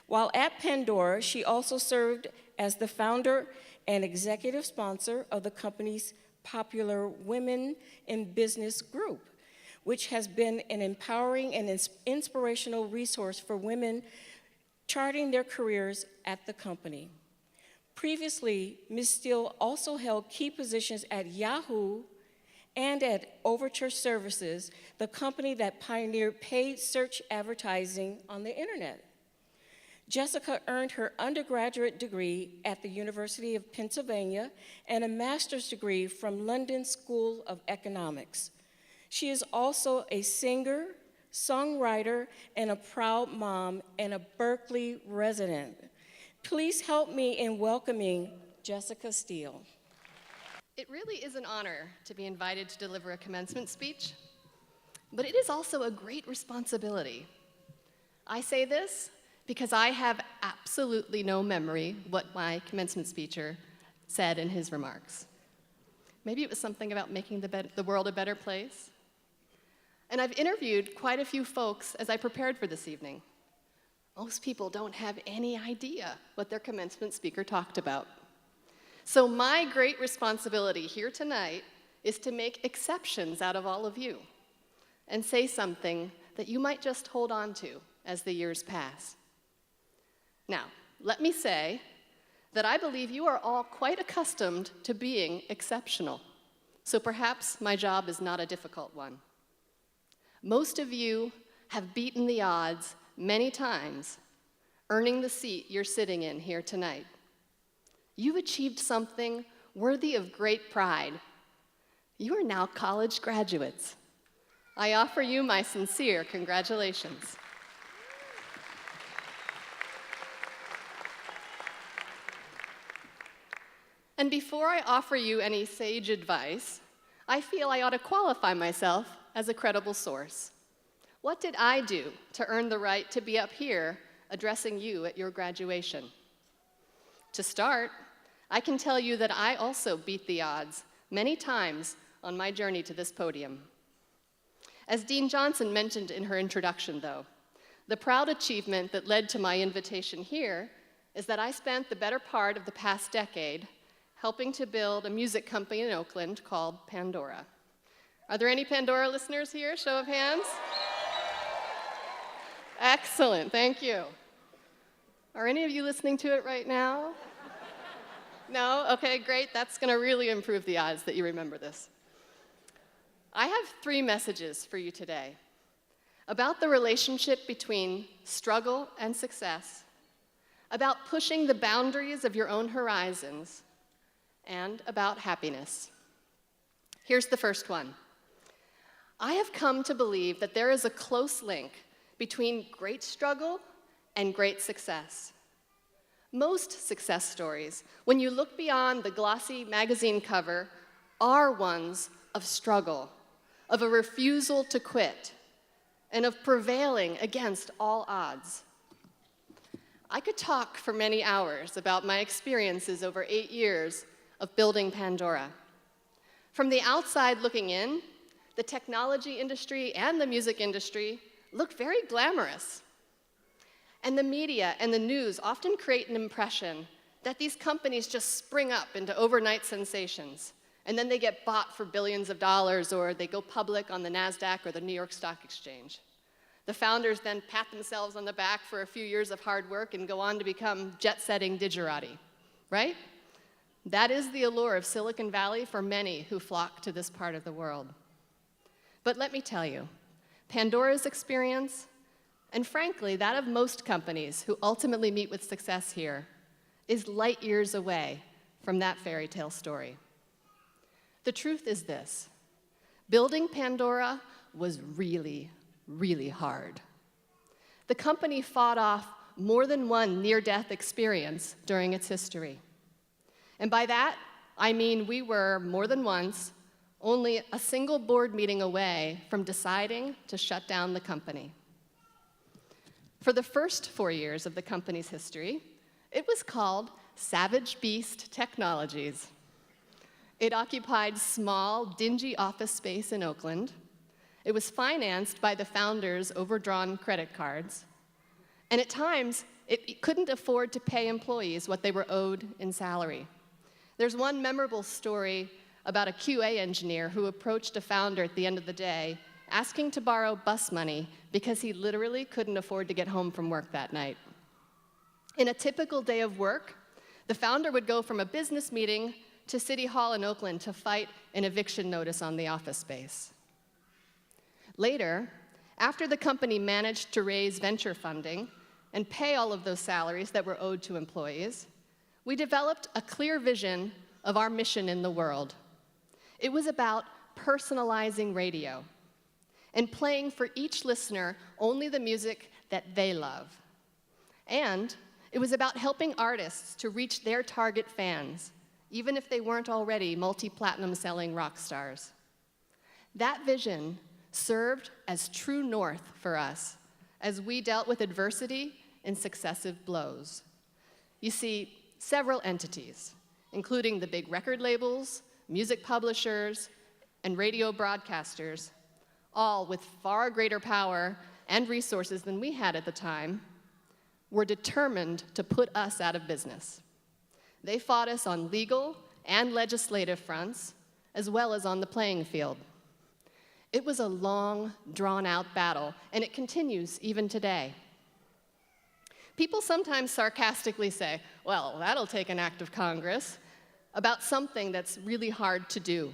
While at Pandora, she also served as the founder and executive sponsor of the company's popular Women in Business group, which has been an empowering and inspirational resource for women charting their careers at the company. Previously, Ms. Steele also held key positions at Yahoo and at Overture Services, the company that pioneered paid search advertising on the internet. Jessica earned her undergraduate degree at the University of Pennsylvania and a master's degree from London School of Economics. She is also a singer, songwriter, and a proud mom and a Berkeley resident. Please help me in welcoming Jessica Steele. It really is an honor to be invited to deliver a commencement speech, but it is also a great responsibility. I say this because I have absolutely no memory what my commencement speaker said in his remarks. Maybe it was something about making the world a better place. And I've interviewed quite a few folks as I prepared for this evening. Most people don't have any idea what their commencement speaker talked about. So my great responsibility here tonight is to make exceptions out of all of you and say something that you might just hold on to as the years pass. Now, let me say that I believe you are all quite accustomed to being exceptional, so perhaps my job is not a difficult one. Most of you have beaten the odds many times, earning the seat you're sitting in here tonight. You've achieved something worthy of great pride. You are now college graduates. I offer you my sincere congratulations. And before I offer you any sage advice, I feel I ought to qualify myself as a credible source. What did I do to earn the right to be up here addressing you at your graduation? To start, I can tell you that I also beat the odds many times on my journey to this podium. As Dean Johnson mentioned in her introduction, though, the proud achievement that led to my invitation here is that I spent the better part of the past decade helping to build a music company in Oakland called Pandora. Are there any Pandora listeners here? Show of hands. Excellent, thank you. Are any of you listening to it right now? No? Okay, great. That's going to really improve the odds that you remember this. I have 3 messages for you today about the relationship between struggle and success, about pushing the boundaries of your own horizons, and about happiness. Here's the first one. I have come to believe that there is a close link between great struggle and great success. Most success stories, when you look beyond the glossy magazine cover, are ones of struggle, of a refusal to quit, and of prevailing against all odds. I could talk for many hours about my experiences over 8 years of building Pandora. From the outside looking in, the technology industry and the music industry look very glamorous. And the media and the news often create an impression that these companies just spring up into overnight sensations, and then they get bought for billions of dollars, or they go public on the NASDAQ or the New York Stock Exchange. The founders then pat themselves on the back for a few years of hard work and go on to become jet-setting digerati, right? That is the allure of Silicon Valley for many who flock to this part of the world. But let me tell you, Pandora's experience, and frankly, that of most companies who ultimately meet with success here, is light years away from that fairy tale story. The truth is this: building Pandora was really, really hard. The company fought off more than one near-death experience during its history. And by that, I mean we were, more than once, only a single board meeting away from deciding to shut down the company. For the first 4 years of the company's history, it was called Savage Beast Technologies. It occupied small, dingy office space in Oakland. It was financed by the founders' overdrawn credit cards. And at times, it couldn't afford to pay employees what they were owed in salary. There's one memorable story about a QA engineer who approached a founder at the end of the day asking to borrow bus money because he literally couldn't afford to get home from work that night. In a typical day of work, the founder would go from a business meeting to City Hall in Oakland to fight an eviction notice on the office space. Later, after the company managed to raise venture funding and pay all of those salaries that were owed to employees, we developed a clear vision of our mission in the world. It was about personalizing radio and playing for each listener only the music that they love. And it was about helping artists to reach their target fans, even if they weren't already multi-platinum selling rock stars. That vision served as true north for us as we dealt with adversity and successive blows. You see, several entities, including the big record labels, music publishers, and radio broadcasters, all with far greater power and resources than we had at the time, were determined to put us out of business. They fought us on legal and legislative fronts, as well as on the playing field. It was a long, drawn-out battle, and it continues even today. People sometimes sarcastically say, well, that'll take an act of Congress, about something that's really hard to do.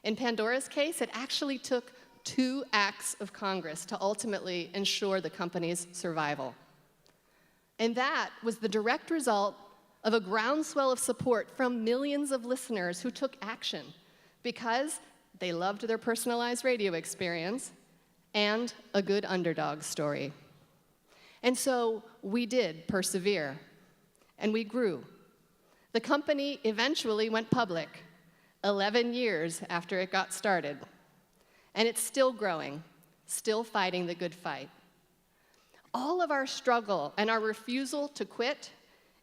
In Pandora's case, it actually took 2 acts of Congress to ultimately ensure the company's survival. And that was the direct result of a groundswell of support from millions of listeners who took action because they loved their personalized radio experience and a good underdog story. And so we did persevere, and we grew. The company eventually went public 11 years after it got started, and it's still growing, still fighting the good fight. All of our struggle and our refusal to quit,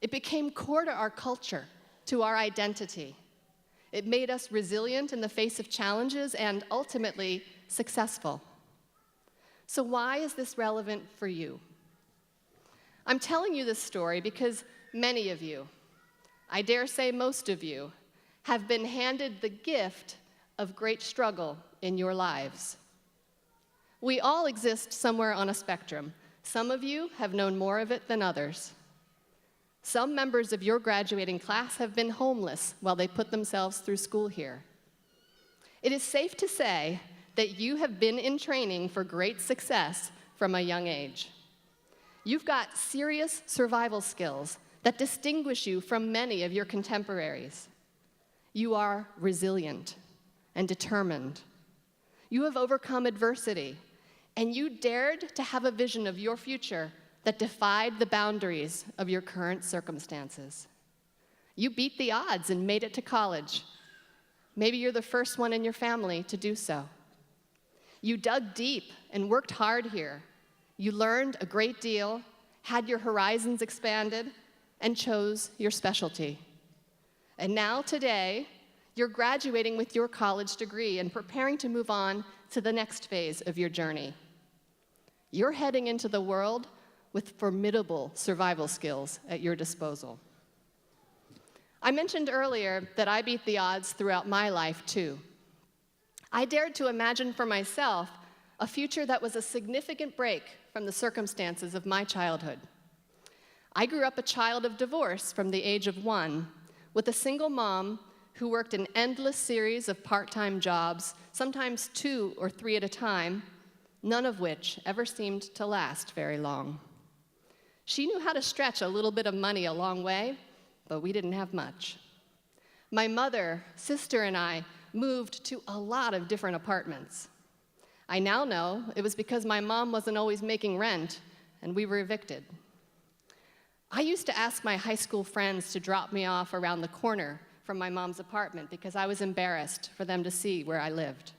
it became core to our culture, to our identity. It made us resilient in the face of challenges and ultimately successful. So why is this relevant for you? I'm telling you this story because many of you, I dare say most of you, have been handed the gift of great struggle in your lives. We all exist somewhere on a spectrum. Some of you have known more of it than others. Some members of your graduating class have been homeless while they put themselves through school here. It is safe to say that you have been in training for great success from a young age. You've got serious survival skills that distinguish you from many of your contemporaries. You are resilient and determined. You have overcome adversity, and you dared to have a vision of your future that defied the boundaries of your current circumstances. You beat the odds and made it to college. Maybe you're the first one in your family to do so. You dug deep and worked hard here. You learned a great deal, had your horizons expanded, and chose your specialty. And now, today, you're graduating with your college degree and preparing to move on to the next phase of your journey. You're heading into the world with formidable survival skills at your disposal. I mentioned earlier that I beat the odds throughout my life, too. I dared to imagine for myself a future that was a significant break from the circumstances of my childhood. I grew up a child of divorce from the age of 1, with a single mom who worked an endless series of part-time jobs, sometimes 2 or 3 at a time, none of which ever seemed to last very long. She knew how to stretch a little bit of money a long way, but we didn't have much. My mother, sister, and I moved to a lot of different apartments. I now know it was because my mom wasn't always making rent, and we were evicted. I used to ask my high school friends to drop me off around the corner from my mom's apartment because I was embarrassed for them to see where I lived.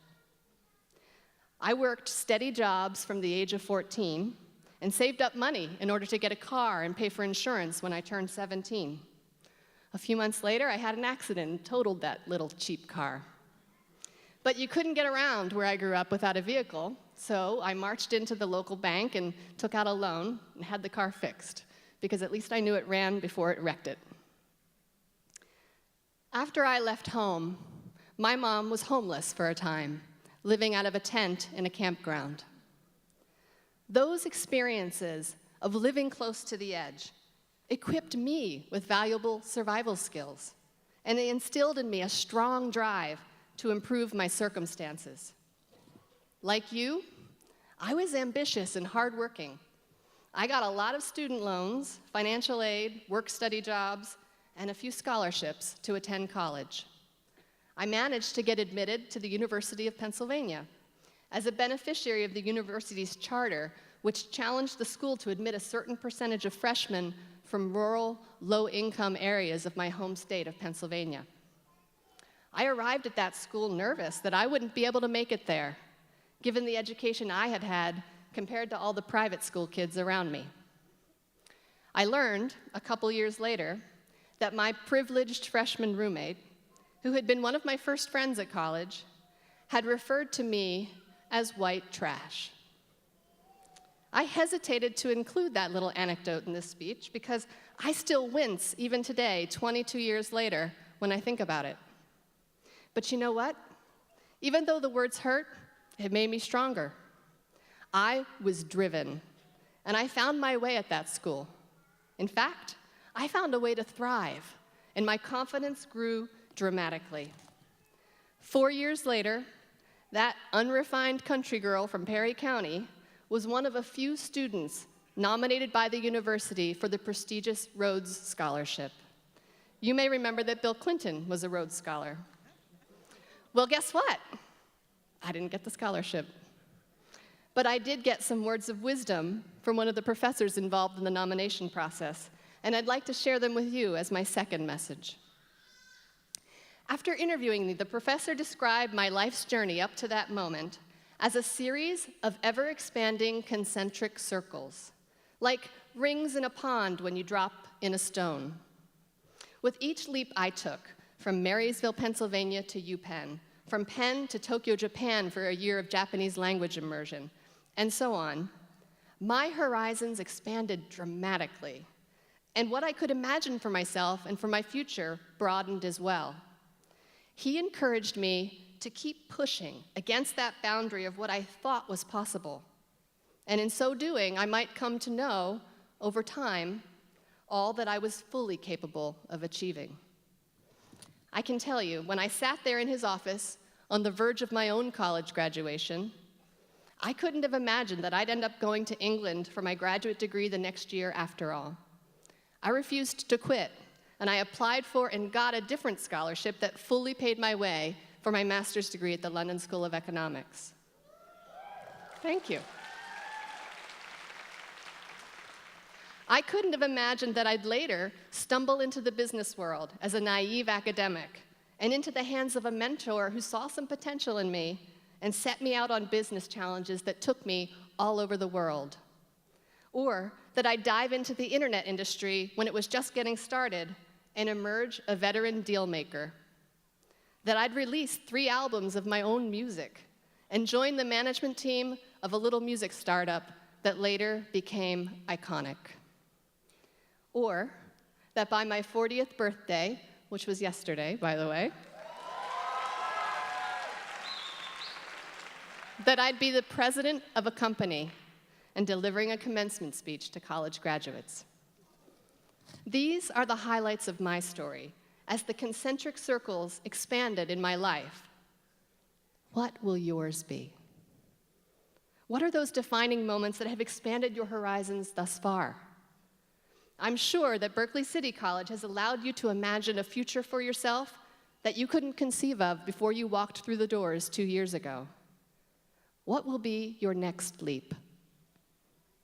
I worked steady jobs from the age of 14 and saved up money in order to get a car and pay for insurance when I turned 17. A few months later, I had an accident and totaled that little cheap car. But you couldn't get around where I grew up without a vehicle, so I marched into the local bank and took out a loan and had the car fixed, because at least I knew it ran before it wrecked it. After I left home, my mom was homeless for a time, living out of a tent in a campground. Those experiences of living close to the edge equipped me with valuable survival skills, and they instilled in me a strong drive to improve my circumstances. Like you, I was ambitious and hardworking. I got a lot of student loans, financial aid, work-study jobs, and a few scholarships to attend college. I managed to get admitted to the University of Pennsylvania as a beneficiary of the university's charter, which challenged the school to admit a certain percentage of freshmen from rural, low-income areas of my home state of Pennsylvania. I arrived at that school nervous that I wouldn't be able to make it there, given the education I had had compared to all the private school kids around me. I learned, a couple years later, that my privileged freshman roommate, who had been one of my first friends at college, had referred to me as white trash. I hesitated to include that little anecdote in this speech because I still wince, even today, 22 years later, when I think about it. But you know what? Even though the words hurt, it made me stronger. I was driven, and I found my way at that school. In fact, I found a way to thrive, and my confidence grew dramatically. 4 years later, that unrefined country girl from Perry County was one of a few students nominated by the university for the prestigious Rhodes Scholarship. You may remember that Bill Clinton was a Rhodes Scholar. Well, guess what? I didn't get the scholarship. But I did get some words of wisdom from one of the professors involved in the nomination process, and I'd like to share them with you as my second message. After interviewing me, the professor described my life's journey up to that moment as a series of ever-expanding concentric circles, like rings in a pond when you drop in a stone. With each leap I took, from Marysville, Pennsylvania to UPenn, from Penn to Tokyo, Japan for a year of Japanese language immersion, and so on, my horizons expanded dramatically. And what I could imagine for myself and for my future broadened as well. He encouraged me to keep pushing against that boundary of what I thought was possible. And in so doing, I might come to know, over time, all that I was fully capable of achieving. I can tell you, when I sat there in his office on the verge of my own college graduation, I couldn't have imagined that I'd end up going to England for my graduate degree the next year after all. I refused to quit, and I applied for and got a different scholarship that fully paid my way for my master's degree at the London School of Economics. Thank you. I couldn't have imagined that I'd later stumble into the business world as a naive academic and into the hands of a mentor who saw some potential in me and set me out on business challenges that took me all over the world. Or that I'd dive into the internet industry when it was just getting started and emerge a veteran deal maker. That I'd release 3 albums of my own music and join the management team of a little music startup that later became iconic. Or that by my 40th birthday, which was yesterday, by the way, that I'd be the president of a company and delivering a commencement speech to college graduates. These are the highlights of my story as the concentric circles expanded in my life. What will yours be? What are those defining moments that have expanded your horizons thus far? I'm sure that Berkeley City College has allowed you to imagine a future for yourself that you couldn't conceive of before you walked through the doors 2 years ago. What will be your next leap?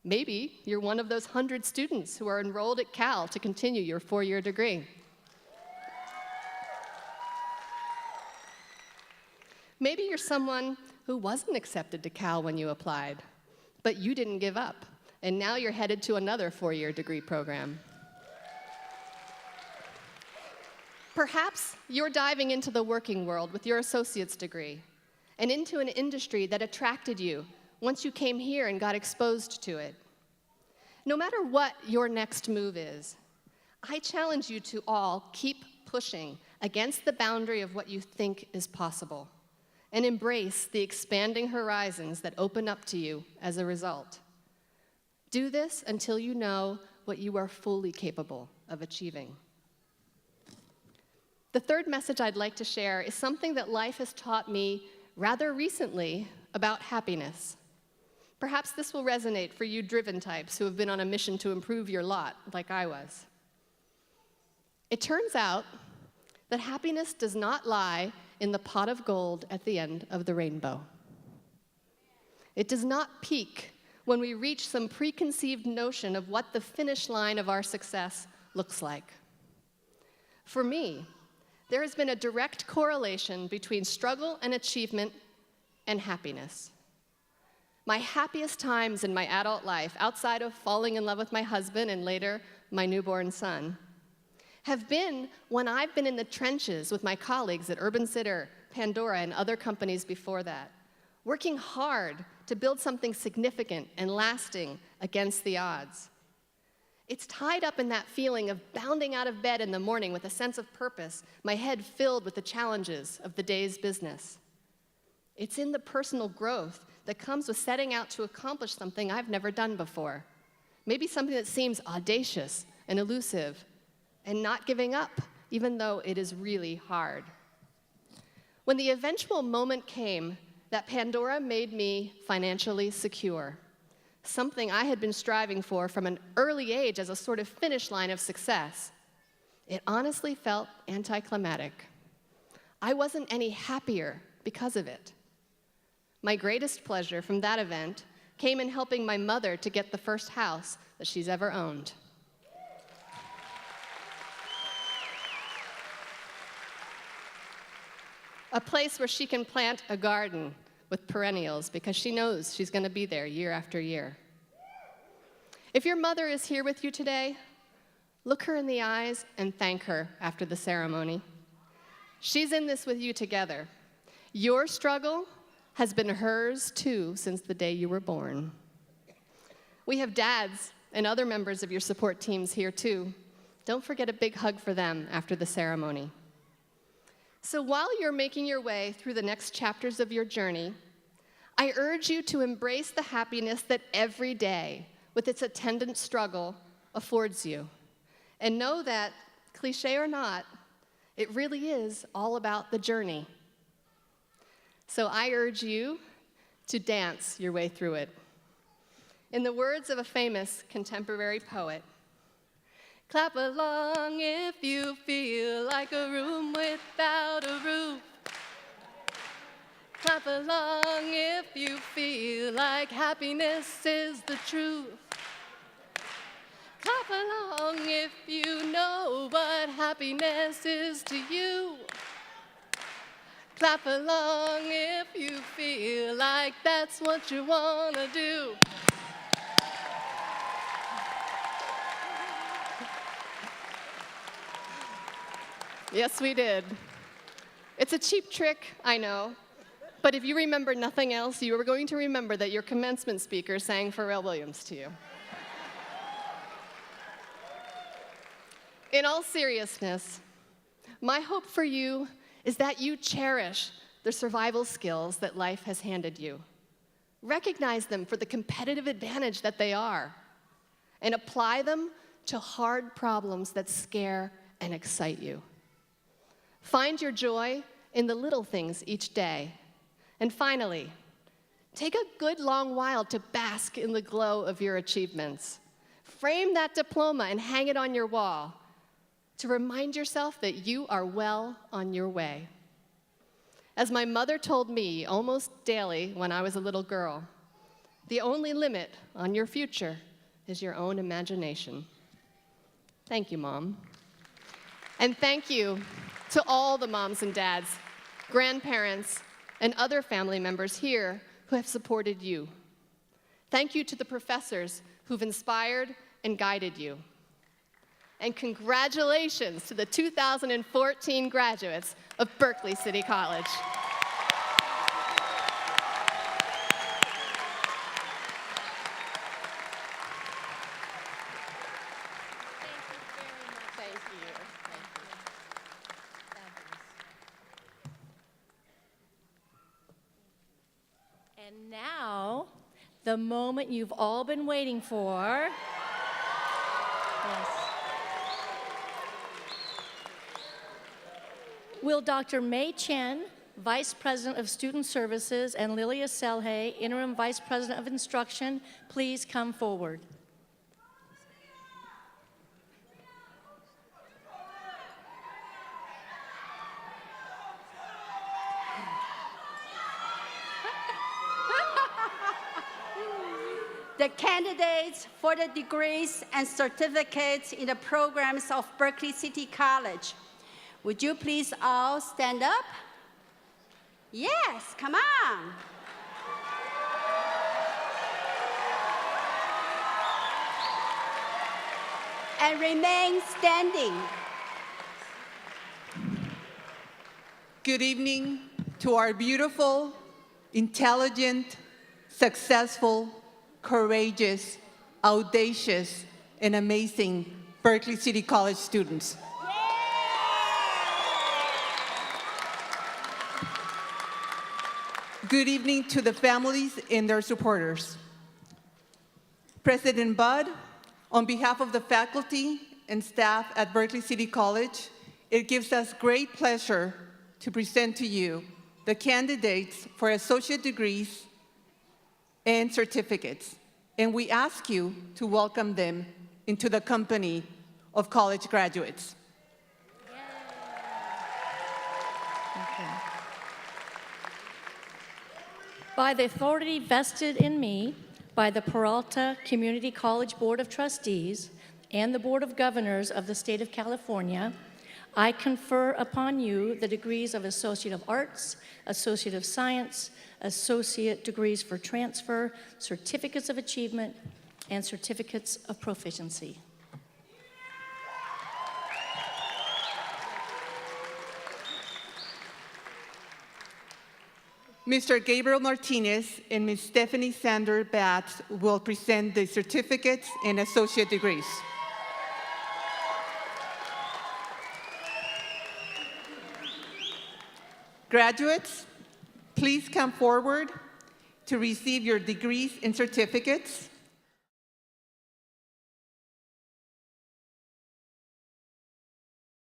Maybe you're one of those 100 students who are enrolled at Cal to continue your 4-year degree. Maybe you're someone who wasn't accepted to Cal when you applied, but you didn't give up, and now you're headed to another 4-year degree program. Perhaps you're diving into the working world with your associate's degree and into an industry that attracted you once you came here and got exposed to it. No matter what your next move is, I challenge you to all keep pushing against the boundary of what you think is possible and embrace the expanding horizons that open up to you as a result. Do this until you know what you are fully capable of achieving. The third message I'd like to share is something that life has taught me rather recently about happiness. Perhaps this will resonate for you driven types who have been on a mission to improve your lot, like I was. It turns out that happiness does not lie in the pot of gold at the end of the rainbow. It does not peak when we reach some preconceived notion of what the finish line of our success looks like. For me, there has been a direct correlation between struggle and achievement and happiness. My happiest times in my adult life, outside of falling in love with my husband and later my newborn son, have been when I've been in the trenches with my colleagues at Urban Sitter, Pandora, and other companies before that, working hard to build something significant and lasting against the odds. It's tied up in that feeling of bounding out of bed in the morning with a sense of purpose, my head filled with the challenges of the day's business. It's in the personal growth that comes with setting out to accomplish something I've never done before. Maybe something that seems audacious and elusive, and not giving up, even though it is really hard. When the eventual moment came that Pandora made me financially secure, something I had been striving for from an early age as a sort of finish line of success, it honestly felt anticlimactic. I wasn't any happier because of it. My greatest pleasure from that event came in helping my mother to get the first house that she's ever owned. A place where she can plant a garden with perennials because she knows she's going to be there year after year. If your mother is here with you today, look her in the eyes and thank her after the ceremony. She's in this with you together. Your struggle has been hers too since the day you were born. We have dads and other members of your support teams here too. Don't forget a big hug for them after the ceremony. So while you're making your way through the next chapters of your journey, I urge you to embrace the happiness that every day, with its attendant struggle, affords you. And know that, cliche or not, it really is all about the journey. So I urge you to dance your way through it. In the words of a famous contemporary poet, clap along if you feel like a room without a roof. Clap along if you feel like happiness is the truth. Clap along if you know what happiness is to you. Clap along if you feel like that's what you want to do. Yes, we did. It's a cheap trick, I know. But if you remember nothing else, you are going to remember that your commencement speaker sang Pharrell Williams to you. In all seriousness, my hope for you is that you cherish the survival skills that life has handed you. Recognize them for the competitive advantage that they are, and apply them to hard problems that scare and excite you. Find your joy in the little things each day. And finally, take a good long while to bask in the glow of your achievements. Frame that diploma and hang it on your wall to remind yourself that you are well on your way. As my mother told me almost daily when I was a little girl, the only limit on your future is your own imagination. Thank you, Mom. And thank you to all the moms and dads, grandparents, and other family members here who have supported you. Thank you to the professors who've inspired and guided you. And congratulations to the 2014 graduates of Berkeley City College. And now, the moment you've all been waiting for. Yes. Will Dr. Mei Chen, Vice President of Student Services, and Lilia Selhay, Interim Vice President of Instruction, please come forward? The candidates for the degrees and certificates in the programs of Berkeley City College. Would you please all stand up? Yes, come on. And remain standing. Good evening to our beautiful, intelligent, successful, courageous, audacious, and amazing Berkeley City College students. Good evening to the families and their supporters. President Budd, on behalf of the faculty and staff at Berkeley City College, it gives us great pleasure to present to you the candidates for associate degrees and certificates, and we ask you to welcome them into the company of college graduates. Okay. By the authority vested in me by the Peralta Community College Board of Trustees and the Board of Governors of the State of California, I confer upon you the degrees of Associate of Arts, Associate of Science, Associate Degrees for Transfer, Certificates of Achievement, and Certificates of Proficiency. Mr. Gabriel Martinez and Ms. Stephanie Sander Batts will present the certificates and associate degrees. Graduates, please come forward to receive your degrees and certificates.